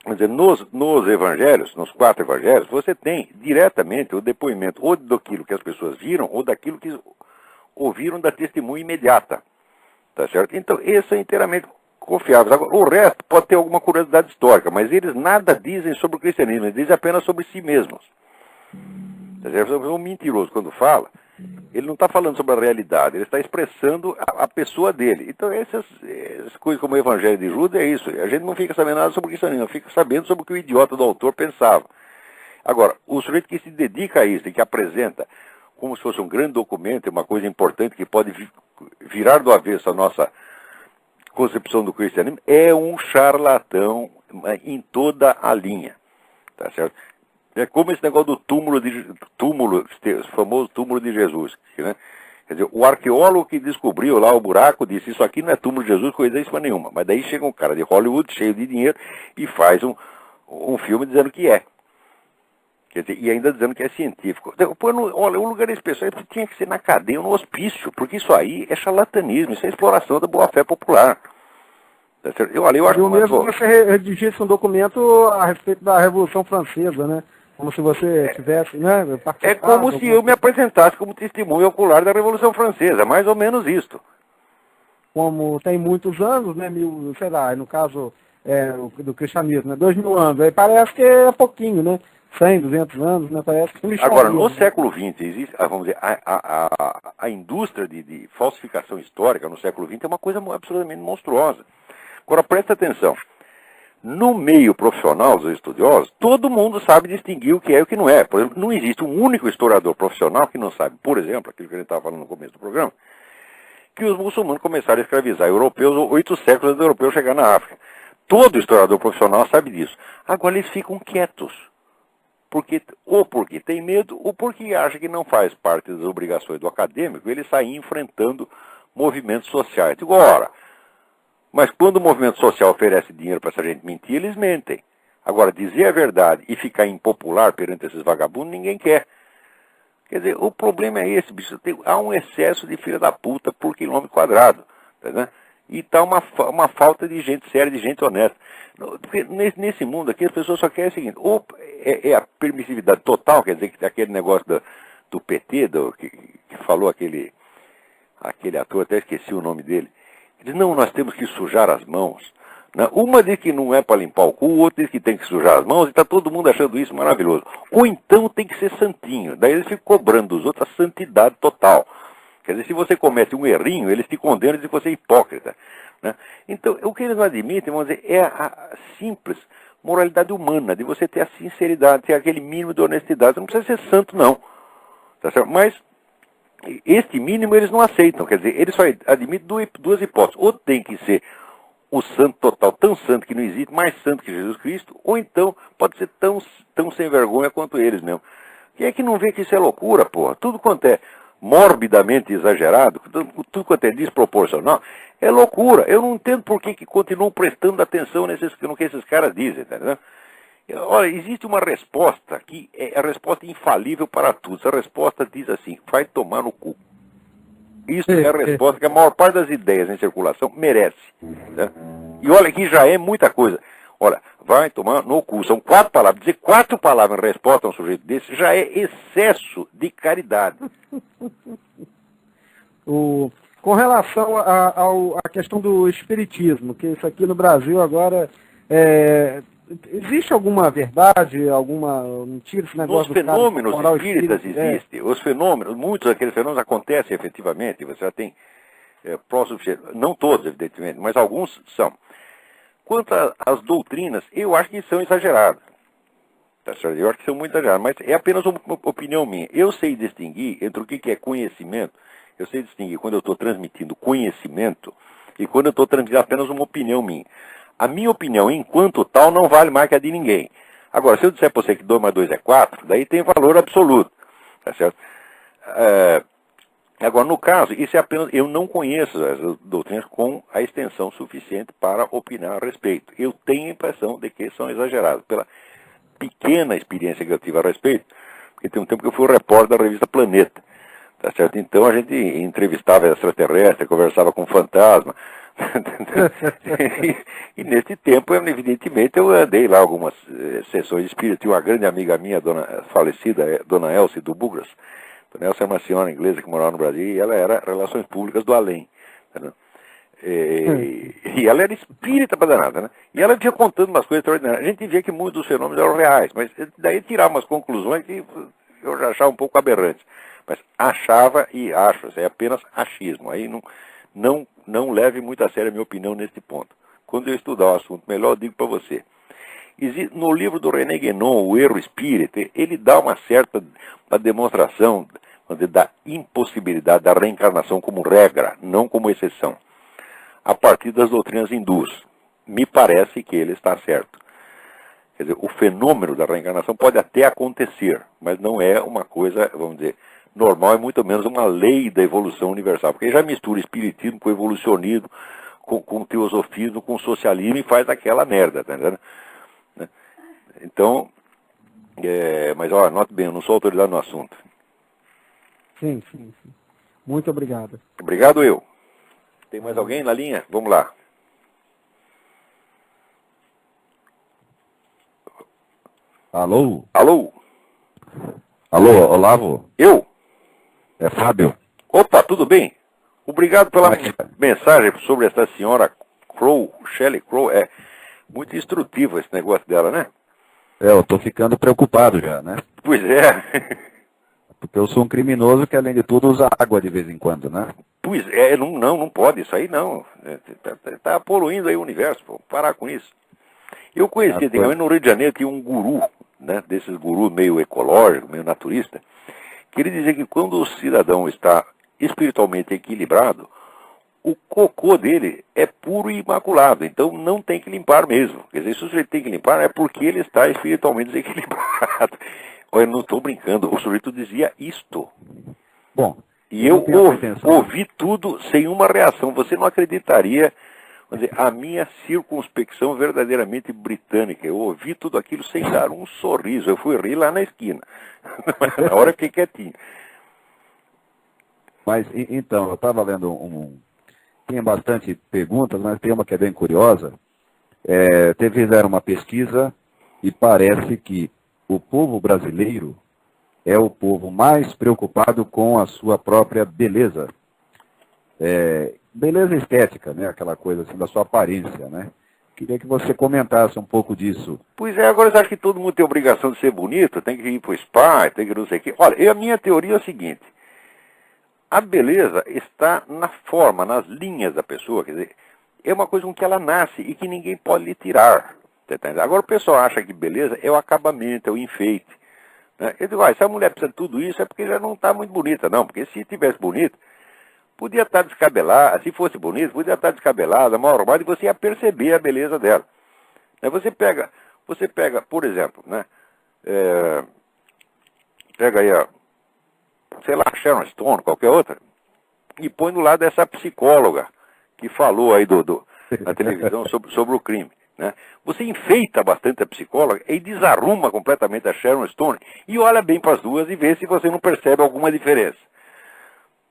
quer dizer, nos evangelhos, nos 4 evangelhos, você tem diretamente o depoimento ou daquilo que as pessoas viram ou daquilo que ouviram da testemunha imediata. Tá certo? Então, esses são inteiramente confiáveis. Agora, o resto pode ter alguma curiosidade histórica, mas eles nada dizem sobre o cristianismo, eles dizem apenas sobre si mesmos. Tá certo? Um mentiroso, quando fala, ele não está falando sobre a realidade, ele está expressando a pessoa dele. Então, essas coisas como o Evangelho de Judas é isso. A gente não fica sabendo nada sobre o cristianismo, fica sabendo sobre o que o idiota do autor pensava. Agora, o sujeito que se dedica a isso e que apresenta como se fosse um grande documento, uma coisa importante que pode virar do avesso a nossa concepção do cristianismo, é um charlatão em toda a linha. Tá certo? É como esse negócio do túmulo, o famoso túmulo de Jesus. Né? Quer dizer, o arqueólogo que descobriu lá o buraco disse, isso aqui não é túmulo de Jesus, coisa nenhuma. Mas daí chega um cara de Hollywood, cheio de dinheiro, e faz um filme dizendo que é. Quer dizer, e ainda dizendo que é científico. Olha, o lugar desse pessoal tinha que ser na cadeia ou no hospício, porque isso aí é charlatanismo, isso é exploração da boa-fé popular. Eu acho mesmo que você redigisse um documento a respeito da Revolução Francesa, né? Como se você tivesse, né? É como se eu me apresentasse como testemunho ocular da Revolução Francesa, mais ou menos isto. Como tem muitos anos, né? Sei lá, no caso do cristianismo, né? 2000 anos, aí parece que é pouquinho, né? 100, 200 anos, né? Parece que agora, no século XX, existe, vamos dizer, a indústria de falsificação histórica no século XX é uma coisa absolutamente monstruosa. Agora, presta atenção. No meio profissional dos estudiosos, todo mundo sabe distinguir o que é e o que não é. Por exemplo, não existe um único historiador profissional que não sabe, por exemplo, aquilo que a gente estava falando no começo do programa, que os muçulmanos começaram a escravizar europeus 8 séculos antes dos europeus chegar na África. Todo historiador profissional sabe disso. Agora, eles ficam quietos. Ou porque tem medo, ou porque acha que não faz parte das obrigações do acadêmico, ele sair enfrentando movimentos sociais. Digo, ora, mas quando o movimento social oferece dinheiro para essa gente mentir, eles mentem. Agora, dizer a verdade e ficar impopular perante esses vagabundos, ninguém quer. Quer dizer, o problema é esse, bicho. Há um excesso de filha da puta por quilômetro quadrado. Tá, e está uma falta de gente séria, de gente honesta. Porque nesse mundo aqui, as pessoas só querem o seguinte, ou é a permissividade total, quer dizer, que aquele negócio do PT, que falou aquele ator, até esqueci o nome dele, ele diz, não, nós temos que sujar as mãos. Né? Uma diz que não é para limpar o cu, o outro diz que tem que sujar as mãos, e está todo mundo achando isso maravilhoso. Ou então tem que ser santinho, daí eles ficam cobrando dos outros a santidade total. Quer dizer, se você comete um errinho, eles te condenam e dizem que você é hipócrita. Né? Então, o que eles não admitem, vamos dizer, é a simples moralidade humana, de você ter a sinceridade, ter aquele mínimo de honestidade. Você não precisa ser santo, não. Tá certo? Mas, este mínimo eles não aceitam. Quer dizer, eles só admitem duas hipóteses. Ou tem que ser o santo total, tão santo que não existe, mais santo que Jesus Cristo, ou então pode ser tão sem vergonha quanto eles mesmo. Quem é que não vê que isso é loucura, porra? Tudo quanto é morbidamente exagerado, tudo quanto é desproporcional, é loucura. Eu não entendo por que continuam prestando atenção no que esses caras dizem, entendeu? Olha, existe uma resposta que é a resposta infalível para tudo. Essa resposta diz assim, vai tomar no cu. Isso é a resposta que a maior parte das ideias em circulação merece. Né? E olha que já é muita coisa. Olha, vai tomar no cu. São 4 palavras. Dizer 4 palavras em resposta a um sujeito desse já é excesso de caridade. Com relação à questão do espiritismo, que isso aqui no Brasil agora existe alguma verdade, alguma mentira, esse negócio Os fenômenos espíritas existem. Os fenômenos, muitos daqueles fenômenos acontecem efetivamente, você já tem próximo, não todos, evidentemente, mas alguns são. Quanto às doutrinas, eu acho que são exageradas. Tá certo? Eu acho que são muito exageradas, mas é apenas uma opinião minha. Eu sei distinguir entre o que é conhecimento, eu sei distinguir quando eu estou transmitindo conhecimento e quando eu estou transmitindo apenas uma opinião minha. A minha opinião, enquanto tal, não vale mais que a de ninguém. Agora, se eu disser para você que 2 mais 2 é 4, daí tem valor absoluto. Tá certo? Agora, no caso, isso é apenas. Eu não conheço as doutrinas com a extensão suficiente para opinar a respeito. Eu tenho a impressão de que são exageradas. Pela pequena experiência que eu tive a respeito, porque tem um tempo que eu fui o repórter da revista Planeta. Tá certo? Então a gente entrevistava extraterrestre, conversava com fantasma. e nesse tempo, evidentemente, eu andei lá algumas sessões espíritas. Tinha uma grande amiga minha, falecida, Dona Elsie do Bugras. Dona Elsie é uma senhora inglesa que morava no Brasil e ela era Relações Públicas do Além. Tá, e ela era espírita para danada, né? E ela vinha contando umas coisas extraordinárias. A gente via que muitos dos fenômenos eram reais, mas daí tirava umas conclusões que eu já achava um pouco aberrantes. Mas achava e acho, é apenas achismo. Aí não leve muito a sério a minha opinião nesse ponto. Quando eu estudar o assunto melhor, eu digo para você. No livro do René Guénon, O Erro Espírita, ele dá uma certa demonstração da impossibilidade da reencarnação como regra, não como exceção, a partir das doutrinas hindus. Me parece que ele está certo. Quer dizer, o fenômeno da reencarnação pode até acontecer, mas não é uma coisa, vamos dizer, normal, é muito menos uma lei da evolução universal, porque já mistura espiritismo com evolucionismo, com teosofismo, com socialismo e faz aquela merda, tá entendendo? Então, mas olha, note bem, eu não sou autoridade no assunto. Sim. Muito obrigado. Obrigado eu. Tem mais alguém na linha? Vamos lá. Alô? Alô? Alô, Olavo? Eu? É Fábio? Opa, tudo bem? Obrigado pela mensagem sobre essa senhora Crow, Shelley Crow. É muito instrutivo esse negócio dela, né? Eu tô ficando preocupado já, né? Pois é. Porque eu sou um criminoso que, além de tudo, usa água de vez em quando, né? Pois é, não pode, isso aí não. Tá poluindo aí o universo, pô. Parar com isso. Eu conheci, antigamente, no Rio de Janeiro, tinha um guru, né, desses gurus meio ecológico, meio naturista, que ele dizia que quando o cidadão está espiritualmente equilibrado, o cocô dele é puro e imaculado, então não tem que limpar mesmo. Quer dizer, se o sujeito tem que limpar, é porque ele está espiritualmente desequilibrado. Olha, eu não estou brincando, o sujeito dizia isto. Bom, e eu ouvi tudo sem uma reação. Você não acreditaria, vamos dizer, a minha circunspecção verdadeiramente britânica. Eu ouvi tudo aquilo sem dar um sorriso. Eu fui rir lá na esquina. Na hora eu fiquei quietinho. Mas, então, eu estava lendo Tinha bastante perguntas, mas tem uma que é bem curiosa. Fizeram uma pesquisa e parece que o povo brasileiro é o povo mais preocupado com a sua própria beleza. Beleza estética, né? Aquela coisa assim da sua aparência, né? Queria que você comentasse um pouco disso. Pois é, agora você acha que todo mundo tem a obrigação de ser bonito, tem que ir para o spa, tem que não sei o quê. Olha, a minha teoria é o seguinte: a beleza está na forma, nas linhas da pessoa, quer dizer, é uma coisa com que ela nasce e que ninguém pode lhe tirar. Agora o pessoal acha que beleza é o acabamento, é o enfeite. Né? Eu digo, se a mulher precisa de tudo isso é porque já não está muito bonita, não, porque se estivesse bonita, podia estar descabelada, se fosse bonita, podia estar descabelada, mal arrumada, e você ia perceber a beleza dela. Você pega, por exemplo, né? Pega aí sei lá, Sharon Stone, qualquer outra, e põe do lado dessa psicóloga que falou aí na televisão sobre o crime. Né? Você enfeita bastante a psicóloga e desarruma completamente a Sharon Stone e olha bem para as duas e vê se você não percebe alguma diferença.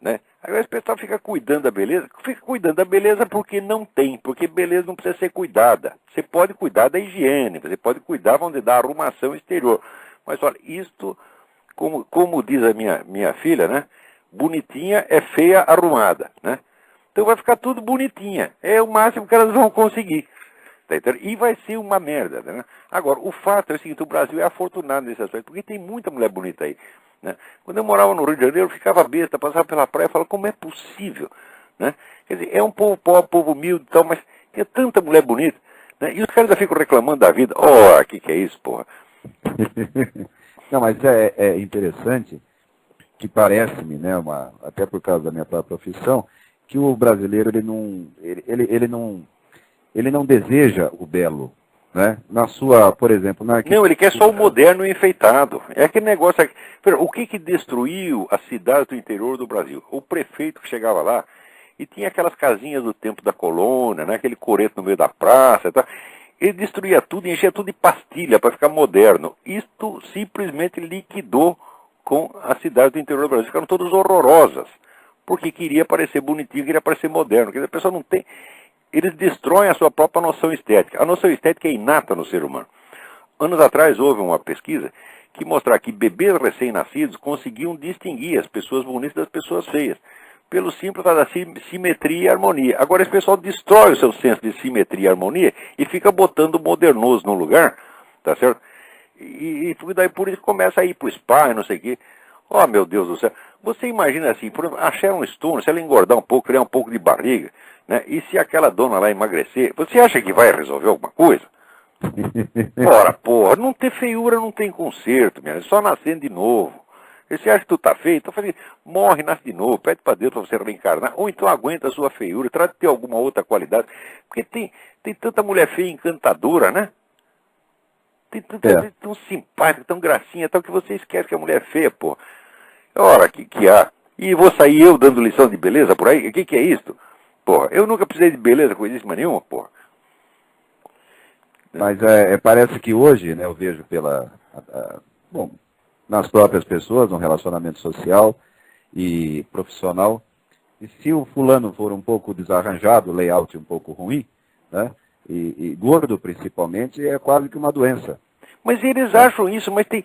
Né? Agora esse pessoal fica cuidando da beleza porque não tem, porque beleza não precisa ser cuidada. Você pode cuidar da higiene, você pode cuidar, vamos dizer, da arrumação exterior. Mas olha, isto, como diz a minha filha, né? Bonitinha é feia arrumada, né? Então vai ficar tudo bonitinha. É o máximo que elas vão conseguir. Tá entendendo? E vai ser uma merda, né? Agora, o fato é o seguinte, o Brasil é afortunado nesse aspecto, porque tem muita mulher bonita aí. Né? Quando eu morava no Rio de Janeiro, eu ficava besta, passava pela praia e falava, como é possível? Né? Quer dizer, é um povo pobre, povo humilde e tal, mas tem tanta mulher bonita. Né? E os caras já ficam reclamando da vida. Oh, que é isso, porra? Não, mas é interessante que parece-me, né, até por causa da minha própria profissão, que o brasileiro ele não deseja o belo, né? Na sua, por exemplo, não, ele quer só o moderno e enfeitado. É aquele negócio aqui. O que destruiu a cidade do interior do Brasil? O prefeito que chegava lá e tinha aquelas casinhas do tempo da colônia, né? Aquele coreto no meio da praça e tal. Ele destruía tudo e enchia tudo de pastilha para ficar moderno. Isto simplesmente liquidou com a cidade do interior do Brasil. Ficaram todas horrorosas, porque queria parecer bonitinho, queria parecer moderno. Quer dizer, a pessoa não tem... Eles destroem a sua própria noção estética. A noção estética é inata no ser humano. Anos atrás houve uma pesquisa que mostrava que bebês recém-nascidos conseguiam distinguir as pessoas bonitas das pessoas feias, pelo simples da simetria e harmonia. Agora esse pessoal destrói o seu senso de simetria e harmonia e fica botando o modernoso no lugar, tá certo? E daí por isso começa a ir pro spa e não sei o quê. Oh, meu Deus do céu. Você imagina assim, por exemplo, a Sharon Stone, se ela engordar um pouco, criar um pouco de barriga, né? E se aquela dona lá emagrecer, você acha que vai resolver alguma coisa? Ora, porra, não ter feiura não tem conserto, minha, é só nascendo de novo. E você acha que tu tá feio? Então faz, morre, nasce de novo, pede pra Deus pra você reencarnar, ou então aguenta a sua feiura, trata de ter alguma outra qualidade. Porque tem tanta mulher feia encantadora, né? Tem tanta gente tão simpática, tão gracinha, tal, que você esquece que a mulher é feia, pô. Ora, que há? E vou sair eu dando lição de beleza por aí? O que é isso? Porra, eu nunca precisei de beleza coisíssima nenhuma, porra. Mas parece que hoje, né, eu vejo bom, nas próprias pessoas, no relacionamento social e profissional, e se o fulano for um pouco desarranjado, o layout um pouco ruim, né, e gordo principalmente, é quase que uma doença. Mas eles acham isso, mas tem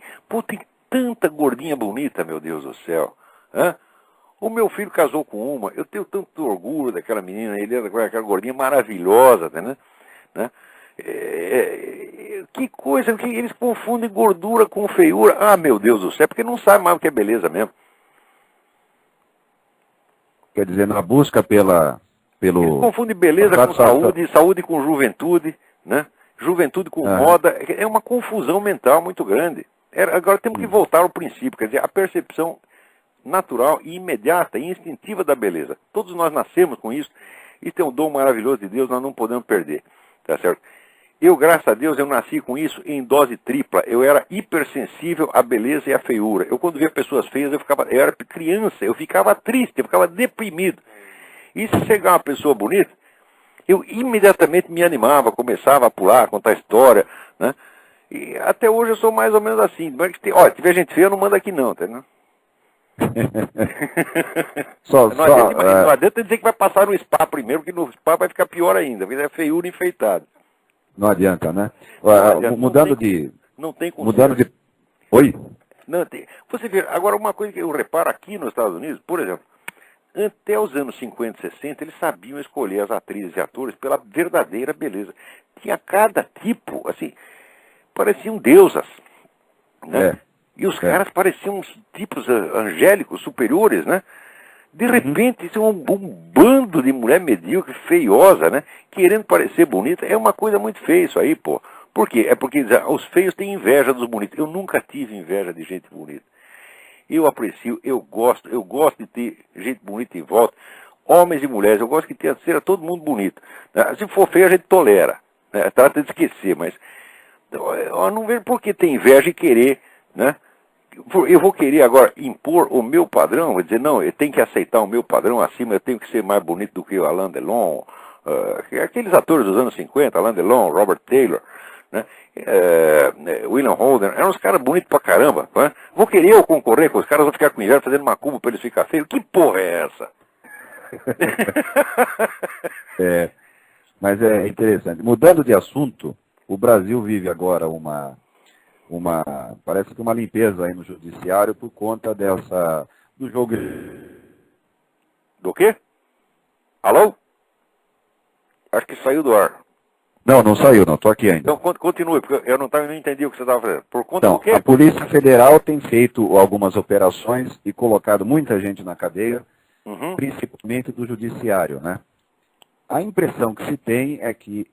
tanta gordinha bonita, meu Deus do céu. Hã? O meu filho casou com uma, eu tenho tanto orgulho daquela menina, ele era aquela gordinha maravilhosa, né? Que coisa, que eles confundem gordura com feiura. Ah, meu Deus do céu, porque não sabe mais o que é beleza mesmo. Quer dizer, na busca pelo... Eles confundem beleza com saúde, saúde com juventude, né? Juventude com moda. É uma confusão mental muito grande. Agora temos que voltar ao princípio, quer dizer, a percepção natural e imediata e instintiva da beleza. Todos nós nascemos com isso. Isso é um dom maravilhoso de Deus, nós não podemos perder. Tá certo? Eu, graças a Deus, eu nasci com isso em dose tripla. Eu era hipersensível à beleza e à feiura. Eu, quando via pessoas feias, eu era criança, eu ficava triste, eu ficava deprimido. E se chegar uma pessoa bonita, eu imediatamente me animava, começava a pular, a contar história, né? E até hoje eu sou mais ou menos assim. Olha, se tiver gente feia, não manda aqui não, entendeu? Não adianta dizer que vai passar no spa primeiro, porque no spa vai ficar pior ainda, porque é feiura enfeitada. Não adianta, né? Não adianta. Não tem mudando de... Oi? Não tem. Você vê, agora uma coisa que eu reparo aqui nos Estados Unidos, por exemplo, até os anos 50 e 60, eles sabiam escolher as atrizes e atores pela verdadeira beleza. Tinha cada tipo, assim, pareciam deusas, né? E os caras pareciam uns tipos angélicos, superiores, né? De repente, isso é um bando de mulher medíocre, feiosa, né? Querendo parecer bonita. É uma coisa muito feia isso aí, pô. Por quê? É porque os feios têm inveja dos bonitos. Eu nunca tive inveja de gente bonita. Eu aprecio, eu gosto de ter gente bonita em volta. Homens e mulheres, eu gosto que seja todo mundo bonito. Se for feio, a gente tolera, né? Trata de esquecer, mas eu não vejo por que ter inveja e querer, né? Eu vou querer agora impor o meu padrão, vou dizer, não, eu tenho que aceitar o meu padrão acima, eu tenho que ser mais bonito do que o Alain Delon, aqueles atores dos anos 50, Alain Delon, Robert Taylor, né? William Holden, eram uns caras bonitos pra caramba, né? Vou querer eu concorrer com os caras, vou ficar com inveja fazendo uma cuba pra eles ficarem feios, que porra é essa? Mas é interessante. Mudando de assunto, o Brasil vive agora parece que uma limpeza aí no judiciário por conta do jogo. Do quê? Alô? Acho que saiu do ar. Não saiu, não. Estou aqui ainda. Então continue, porque eu não entendi o que você estava fazendo. Por conta do quê? A Polícia Federal tem feito algumas operações e colocado muita gente na cadeia, principalmente do judiciário, né? A impressão que se tem é que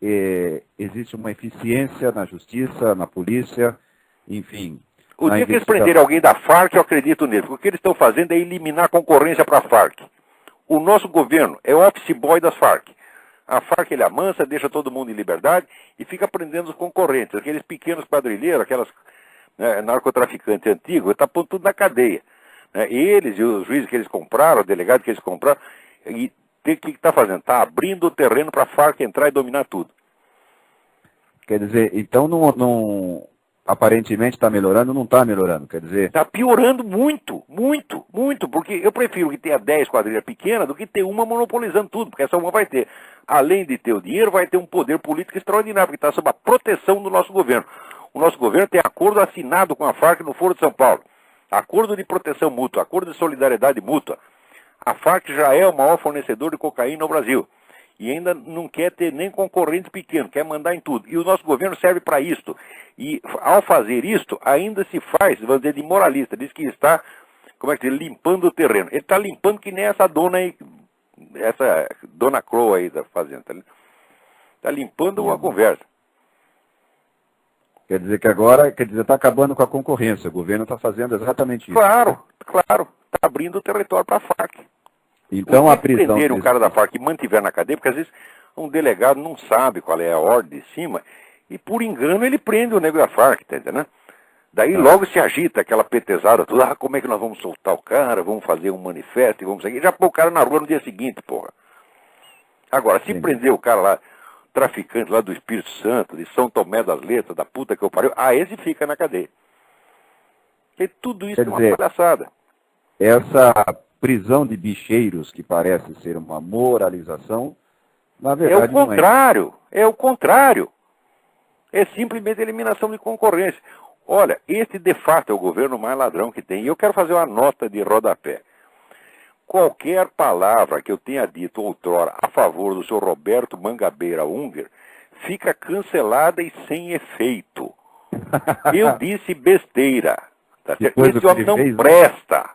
existe uma eficiência na justiça, na polícia, enfim. O dia que eles prenderem alguém da Farc, eu acredito nisso. Porque o que eles estão fazendo é eliminar a concorrência para a Farc. O nosso governo é o office boy das Farc. A Farc ele amansa, deixa todo mundo em liberdade e fica prendendo os concorrentes. Aqueles pequenos quadrilheiros, aquelas narcotraficantes antigos, está pondo tudo na cadeia. Né? Eles e os juízes que eles compraram, o delegado que eles compraram, e o que está fazendo? Está abrindo o terreno para a Farc entrar e dominar tudo. Quer dizer, então aparentemente está melhorando, não está melhorando, quer dizer... Está piorando muito, muito, muito, porque eu prefiro que tenha 10 quadrilhas pequenas do que ter uma monopolizando tudo, porque essa uma vai ter, além de ter o dinheiro, vai ter um poder político extraordinário, porque está sob a proteção do nosso governo. O nosso governo tem acordo assinado com a Farc no Foro de São Paulo, acordo de proteção mútua, acordo de solidariedade mútua. A Farc já é o maior fornecedor de cocaína no Brasil. E ainda não quer ter nem concorrente pequeno, quer mandar em tudo. E o nosso governo serve para isto. E ao fazer isto, ainda se faz, vamos dizer, de moralista. Diz que está, limpando o terreno. Ele está limpando que nem essa dona aí, essa dona Crow aí da fazenda. Está limpando uma conversa. Quer dizer que agora, está acabando com a concorrência. O governo está fazendo exatamente isso. Claro. Está abrindo o território para a Farc. Então a prisão... prender um cara da Farc e mantiver na cadeia, porque às vezes um delegado não sabe qual é a ordem de cima, e por engano ele prende o nego da Farc, tá entendendo? Daí logo se agita aquela petezada toda, como é que nós vamos soltar o cara, vamos fazer um manifesto, e vamos seguir. Já pôr o cara na rua no dia seguinte, porra. Agora, se prender o cara lá, traficante lá do Espírito Santo, de São Tomé das Letras, da puta que eu pariu, esse fica na cadeia. Porque tudo isso é uma palhaçada. Essa prisão de bicheiros, que parece ser uma moralização, na verdade é o contrário. É simplesmente eliminação de concorrência. Olha, esse de fato é o governo mais ladrão que tem. E eu quero fazer uma nota de rodapé. Qualquer palavra que eu tenha dito outrora a favor do senhor Roberto Mangabeira Unger fica cancelada e sem efeito. Eu disse besteira. Tá certo? Esse homem não presta.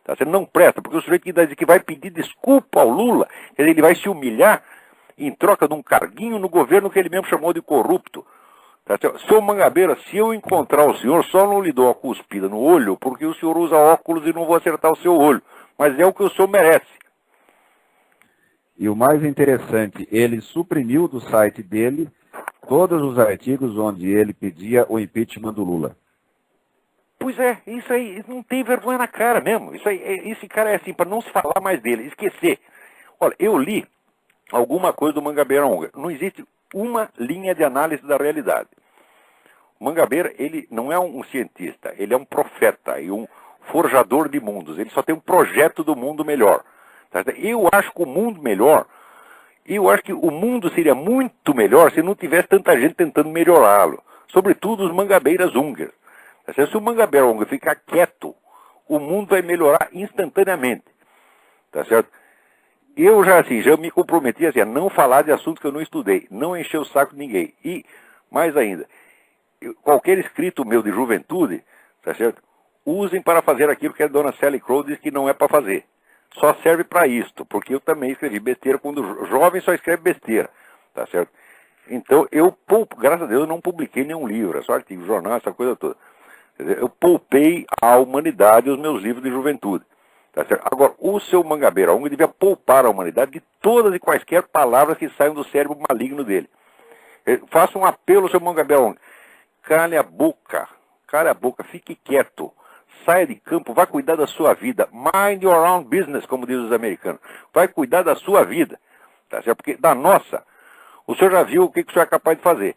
Tá? Você não presta, porque o sujeito que vai pedir desculpa ao Lula, ele vai se humilhar em troca de um carguinho no governo que ele mesmo chamou de corrupto. Tá? Seu Mangabeira, se eu encontrar o senhor, só não lhe dou a cuspida no olho, porque o senhor usa óculos e não vou acertar o seu olho. Mas é o que o senhor merece. E o mais interessante, ele suprimiu do site dele todos os artigos onde ele pedia o impeachment do Lula. Pois é, isso aí, não tem vergonha na cara mesmo. Isso aí, esse cara é assim, para não se falar mais dele, esquecer. Olha, eu li alguma coisa do Mangabeira Unger. Não existe uma linha de análise da realidade. O Mangabeira, ele não é um cientista, ele é um profeta e um forjador de mundos. Ele só tem um projeto do mundo melhor. Eu acho que o mundo melhor, eu acho que o mundo seria muito melhor se não tivesse tanta gente tentando melhorá-lo. Sobretudo os Mangabeiras Unger. Se o Mangabeira Unger ficar quieto, o mundo vai melhorar instantaneamente. Tá certo? Eu já me comprometi a não falar de assuntos que eu não estudei, não encher o saco de ninguém. E, mais ainda, qualquer escrito meu de juventude, tá certo? Usem para fazer aquilo que a dona Sally Crow diz que não é para fazer. Só serve para isto, porque eu também escrevi besteira quando jovem só escreve besteira, tá certo? Então, graças a Deus, eu não publiquei nenhum livro, é só artigo, jornal, essa coisa toda. Eu poupei à humanidade os meus livros de juventude. Tá certo? Agora, o seu Mangabeira Unger devia poupar a humanidade de todas e quaisquer palavras que saiam do cérebro maligno dele. Faça um apelo ao seu Mangabeira Unger. Cale a boca, fique quieto. Saia de campo, vai cuidar da sua vida. Mind your own business, como dizem os americanos. Vai cuidar da sua vida. Tá certo? Porque da nossa, o senhor já viu o que o senhor é capaz de fazer.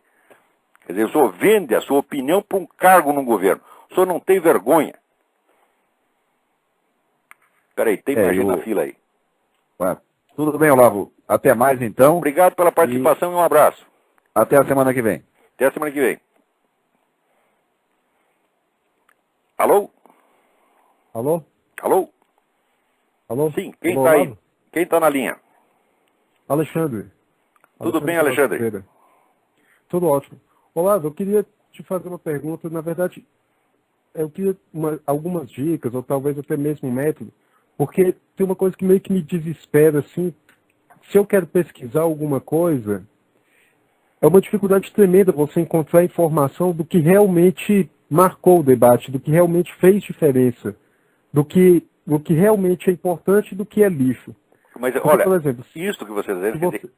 Quer dizer, o senhor vende a sua opinião para um cargo no governo. O senhor não tem vergonha. Peraí, tem mais gente na fila aí. Tudo bem, Olavo. Até mais, então. Obrigado pela participação e um abraço. Até a semana que vem. Até a semana que vem. Alô? Alô? Alô? Alô? Sim, quem está aí? Quem está na linha? Alexandre. Tudo bem, Alexandre? Tudo ótimo. Olavo, eu queria te fazer uma pergunta. Na verdade, eu queria algumas dicas, ou talvez até mesmo um método, porque tem uma coisa que meio que me desespera, assim. Se eu quero pesquisar alguma coisa, é uma dificuldade tremenda você encontrar informação do que realmente marcou o debate, do que realmente fez diferença, do que realmente é importante e do que é lixo. Mas, porque, olha, por exemplo, isso que você está dizendo,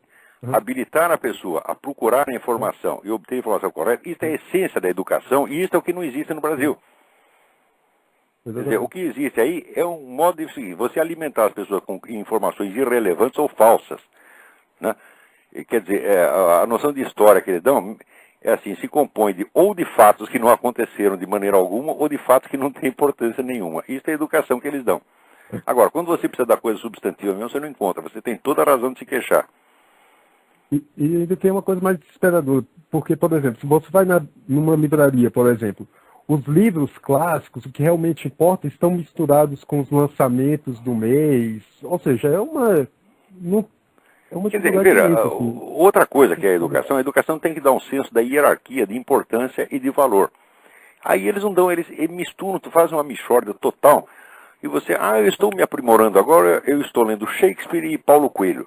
habilitar a pessoa a procurar a informação e obter a informação correta, isso é a essência da educação e isso é o que não existe no Brasil. Quer dizer, o que existe aí é um modo de seguir, você alimentar as pessoas com informações irrelevantes ou falsas. Né? Quer dizer, a noção de história que eles dão é assim, se compõe ou de fatos que não aconteceram de maneira alguma ou de fatos que não têm importância nenhuma. Isso é a educação que eles dão. Agora, quando você precisa da coisa substantiva mesmo, você não encontra. Você tem toda a razão de se queixar. E ainda tem uma coisa mais desesperadora. Porque, por exemplo, se você vai numa livraria, por exemplo, os livros clássicos, o que realmente importa, estão misturados com os lançamentos do mês. Ou seja, é uma Quer dizer, veja, outra coisa que é a educação tem que dar um senso da hierarquia, de importância e de valor. Aí eles não dão, eles misturam, tu faz uma mixórdia total, e você, eu estou me aprimorando agora, eu estou lendo Shakespeare e Paulo Coelho.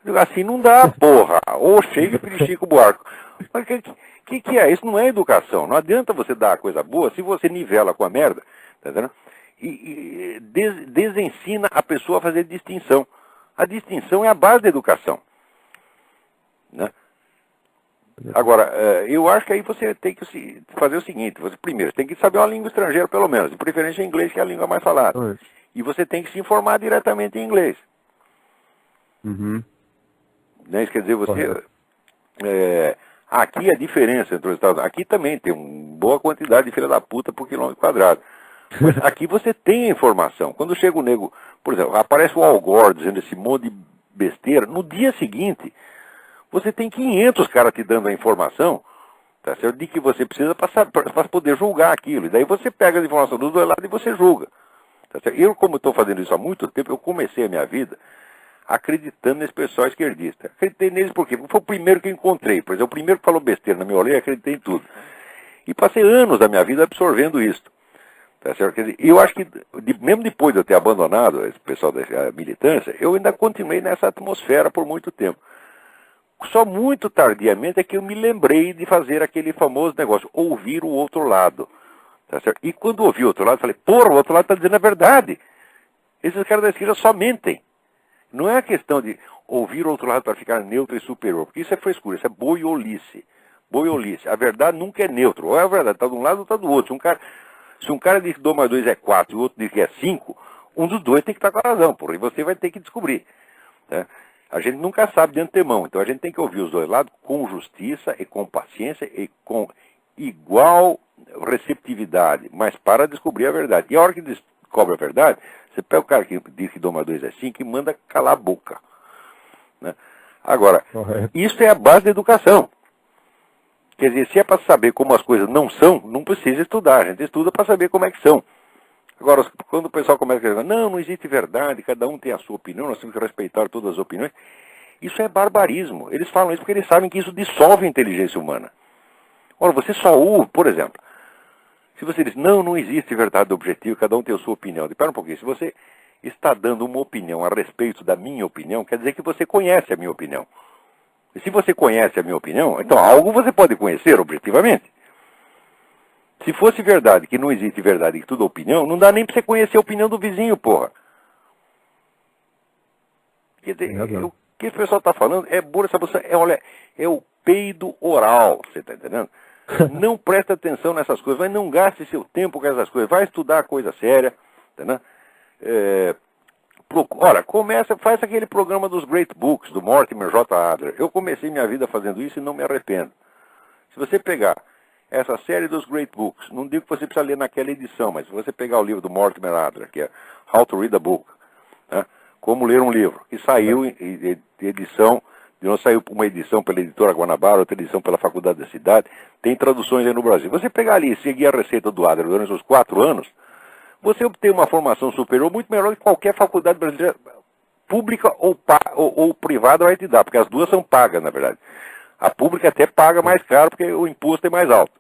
Eu digo, assim não dá, porra, ou Shakespeare e Chico Buarque. Mas que é? Isso não é educação, não adianta você dar a coisa boa se você nivela com a merda, tá entendendo? E desensina a pessoa a fazer distinção. A distinção é a base da educação. Né? Agora, eu acho que aí você tem que fazer o seguinte, você primeiro tem que saber uma língua estrangeira pelo menos, de preferência inglês, que é a língua mais falada. E você tem que se informar diretamente em inglês. Uhum. Né? Isso quer dizer, você... aqui a diferença entre os Estados Unidos, aqui também tem uma boa quantidade de filha da puta por quilômetro quadrado. Mas aqui você tem a informação. Quando chega o nego, por exemplo, aparece o Al Gore dizendo esse monte de besteira, no dia seguinte, você tem 500 caras te dando a informação, tá certo? De que você precisa para poder julgar aquilo. E daí você pega as informações dos dois lados e você julga. Tá certo? Eu, como estou fazendo isso há muito tempo, eu comecei a minha vida acreditando nesse pessoal esquerdista. Acreditei neles porque foi o primeiro que eu encontrei. Por exemplo, o primeiro que falou besteira na minha orelha, acreditei em tudo. E passei anos da minha vida absorvendo isso. Tá certo? Quer dizer, eu acho que, mesmo depois de eu ter abandonado esse pessoal da militância, eu ainda continuei nessa atmosfera por muito tempo. Só muito tardiamente é que eu me lembrei de fazer aquele famoso negócio, ouvir o outro lado. Tá certo? E quando ouvi o outro lado, falei, porra, o outro lado está dizendo a verdade. Esses caras da esquerda só mentem. Não é a questão de ouvir o outro lado para ficar neutro e superior, porque isso é frescura, isso é boiolice. Boiolice. A verdade nunca é neutro. Ou é a verdade, está de um lado ou está do outro. Se um cara diz que 2 mais 2 é 4 e o outro diz que é 5, um dos dois tem que estar com a razão, porra, e você vai ter que descobrir. Né? A gente nunca sabe de antemão, então a gente tem que ouvir os dois lados com justiça e com paciência e com igual receptividade, mas para descobrir a verdade. E a hora que descobre a verdade, você pega o cara que diz que 2 mais 2 é 5 e manda calar a boca. Né? Agora, isso é a base da educação. Quer dizer, se é para saber como as coisas não são, não precisa estudar. A gente estuda para saber como é que são. Agora, quando o pessoal começa a dizer, não existe verdade, cada um tem a sua opinião, nós temos que respeitar todas as opiniões, isso é barbarismo. Eles falam isso porque eles sabem que isso dissolve a inteligência humana. Ora, você só ouve, por exemplo, se você diz, não existe verdade objetiva, cada um tem a sua opinião. Espera um pouquinho, se você está dando uma opinião a respeito da minha opinião, quer dizer que você conhece a minha opinião. E se você conhece a minha opinião, então algo você pode conhecer objetivamente. Se fosse verdade que não existe verdade, que tudo é opinião, não dá nem para você conhecer a opinião do vizinho, porra. Quer dizer, o que o pessoal está falando é é o peido oral, você está entendendo? Não presta atenção nessas coisas, mas não gaste seu tempo com essas coisas, vai estudar coisa séria, entendeu? Olha, faz aquele programa dos Great Books, do Mortimer J. Adler. Eu comecei minha vida fazendo isso e não me arrependo. Se você pegar essa série dos Great Books, não digo que você precisa ler naquela edição, mas se você pegar o livro do Mortimer Adler, que é How to Read a Book, né, como ler um livro, que saiu em edição, não saiu uma edição pela editora Guanabara, outra edição pela Faculdade da Cidade, tem traduções aí no Brasil. Você pegar ali e seguir a receita do Adler durante os 4 anos, você obtém uma formação superior muito melhor que qualquer faculdade brasileira, pública ou privada, vai te dar, porque as duas são pagas, na verdade. A pública até paga mais caro porque o imposto é mais alto.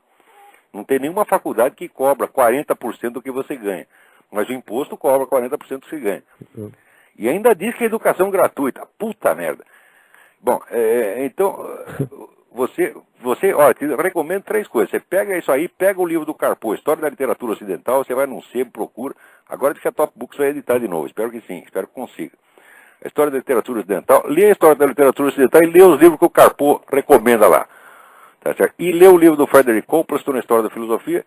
Não tem nenhuma faculdade que cobra 40% do que você ganha. Mas o imposto cobra 40% do que você ganha. E ainda diz que é educação gratuita. Puta merda. Bom, então, olha, te recomendo 3 coisas. Você pega isso aí, pega o livro do Carpo, História da Literatura Ocidental, você vai num sebo, procura. Agora diz que a Top Books vai editar de novo. Espero que sim, espero que consiga. A História da Literatura Ocidental. Lê a História da Literatura Ocidental e lê os livros que o Carpo recomenda lá. Tá certo? E lê o livro do Frederick Copleston na História da Filosofia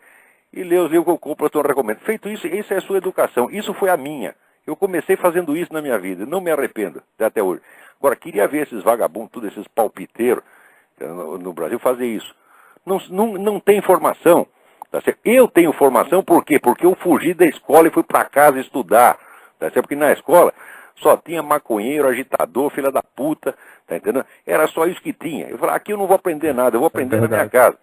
e lê os livros que o Copleston recomenda. Feito isso, isso é a sua educação. Isso foi a minha. Eu comecei fazendo isso na minha vida. Não me arrependo até hoje. Agora, queria ver esses vagabundos, todos esses palpiteiros no Brasil fazer isso. Não tem formação. Tá certo? Eu tenho formação por quê? Porque eu fugi da escola e fui para casa estudar. Tá certo? Porque na escola só tinha maconheiro, agitador, filha da puta. Tá entendendo? Era só isso que tinha. Eu falei, aqui eu não vou aprender nada, eu vou aprender na minha casa.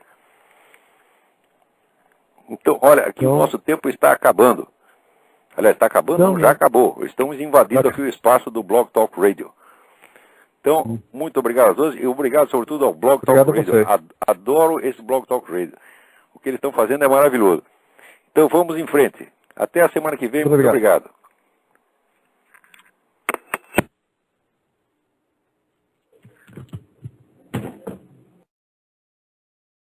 Então, olha, aqui o nosso tempo está acabando. Aliás, está acabando? Não, já acabou. Estamos invadindo aqui o espaço do Blog Talk Radio. Então, muito obrigado a todos e obrigado sobretudo ao Blog Talk Radio. Adoro esse Blog Talk Radio. O que eles estão fazendo é maravilhoso. Então, vamos em frente. Até a semana que vem. Muito obrigado.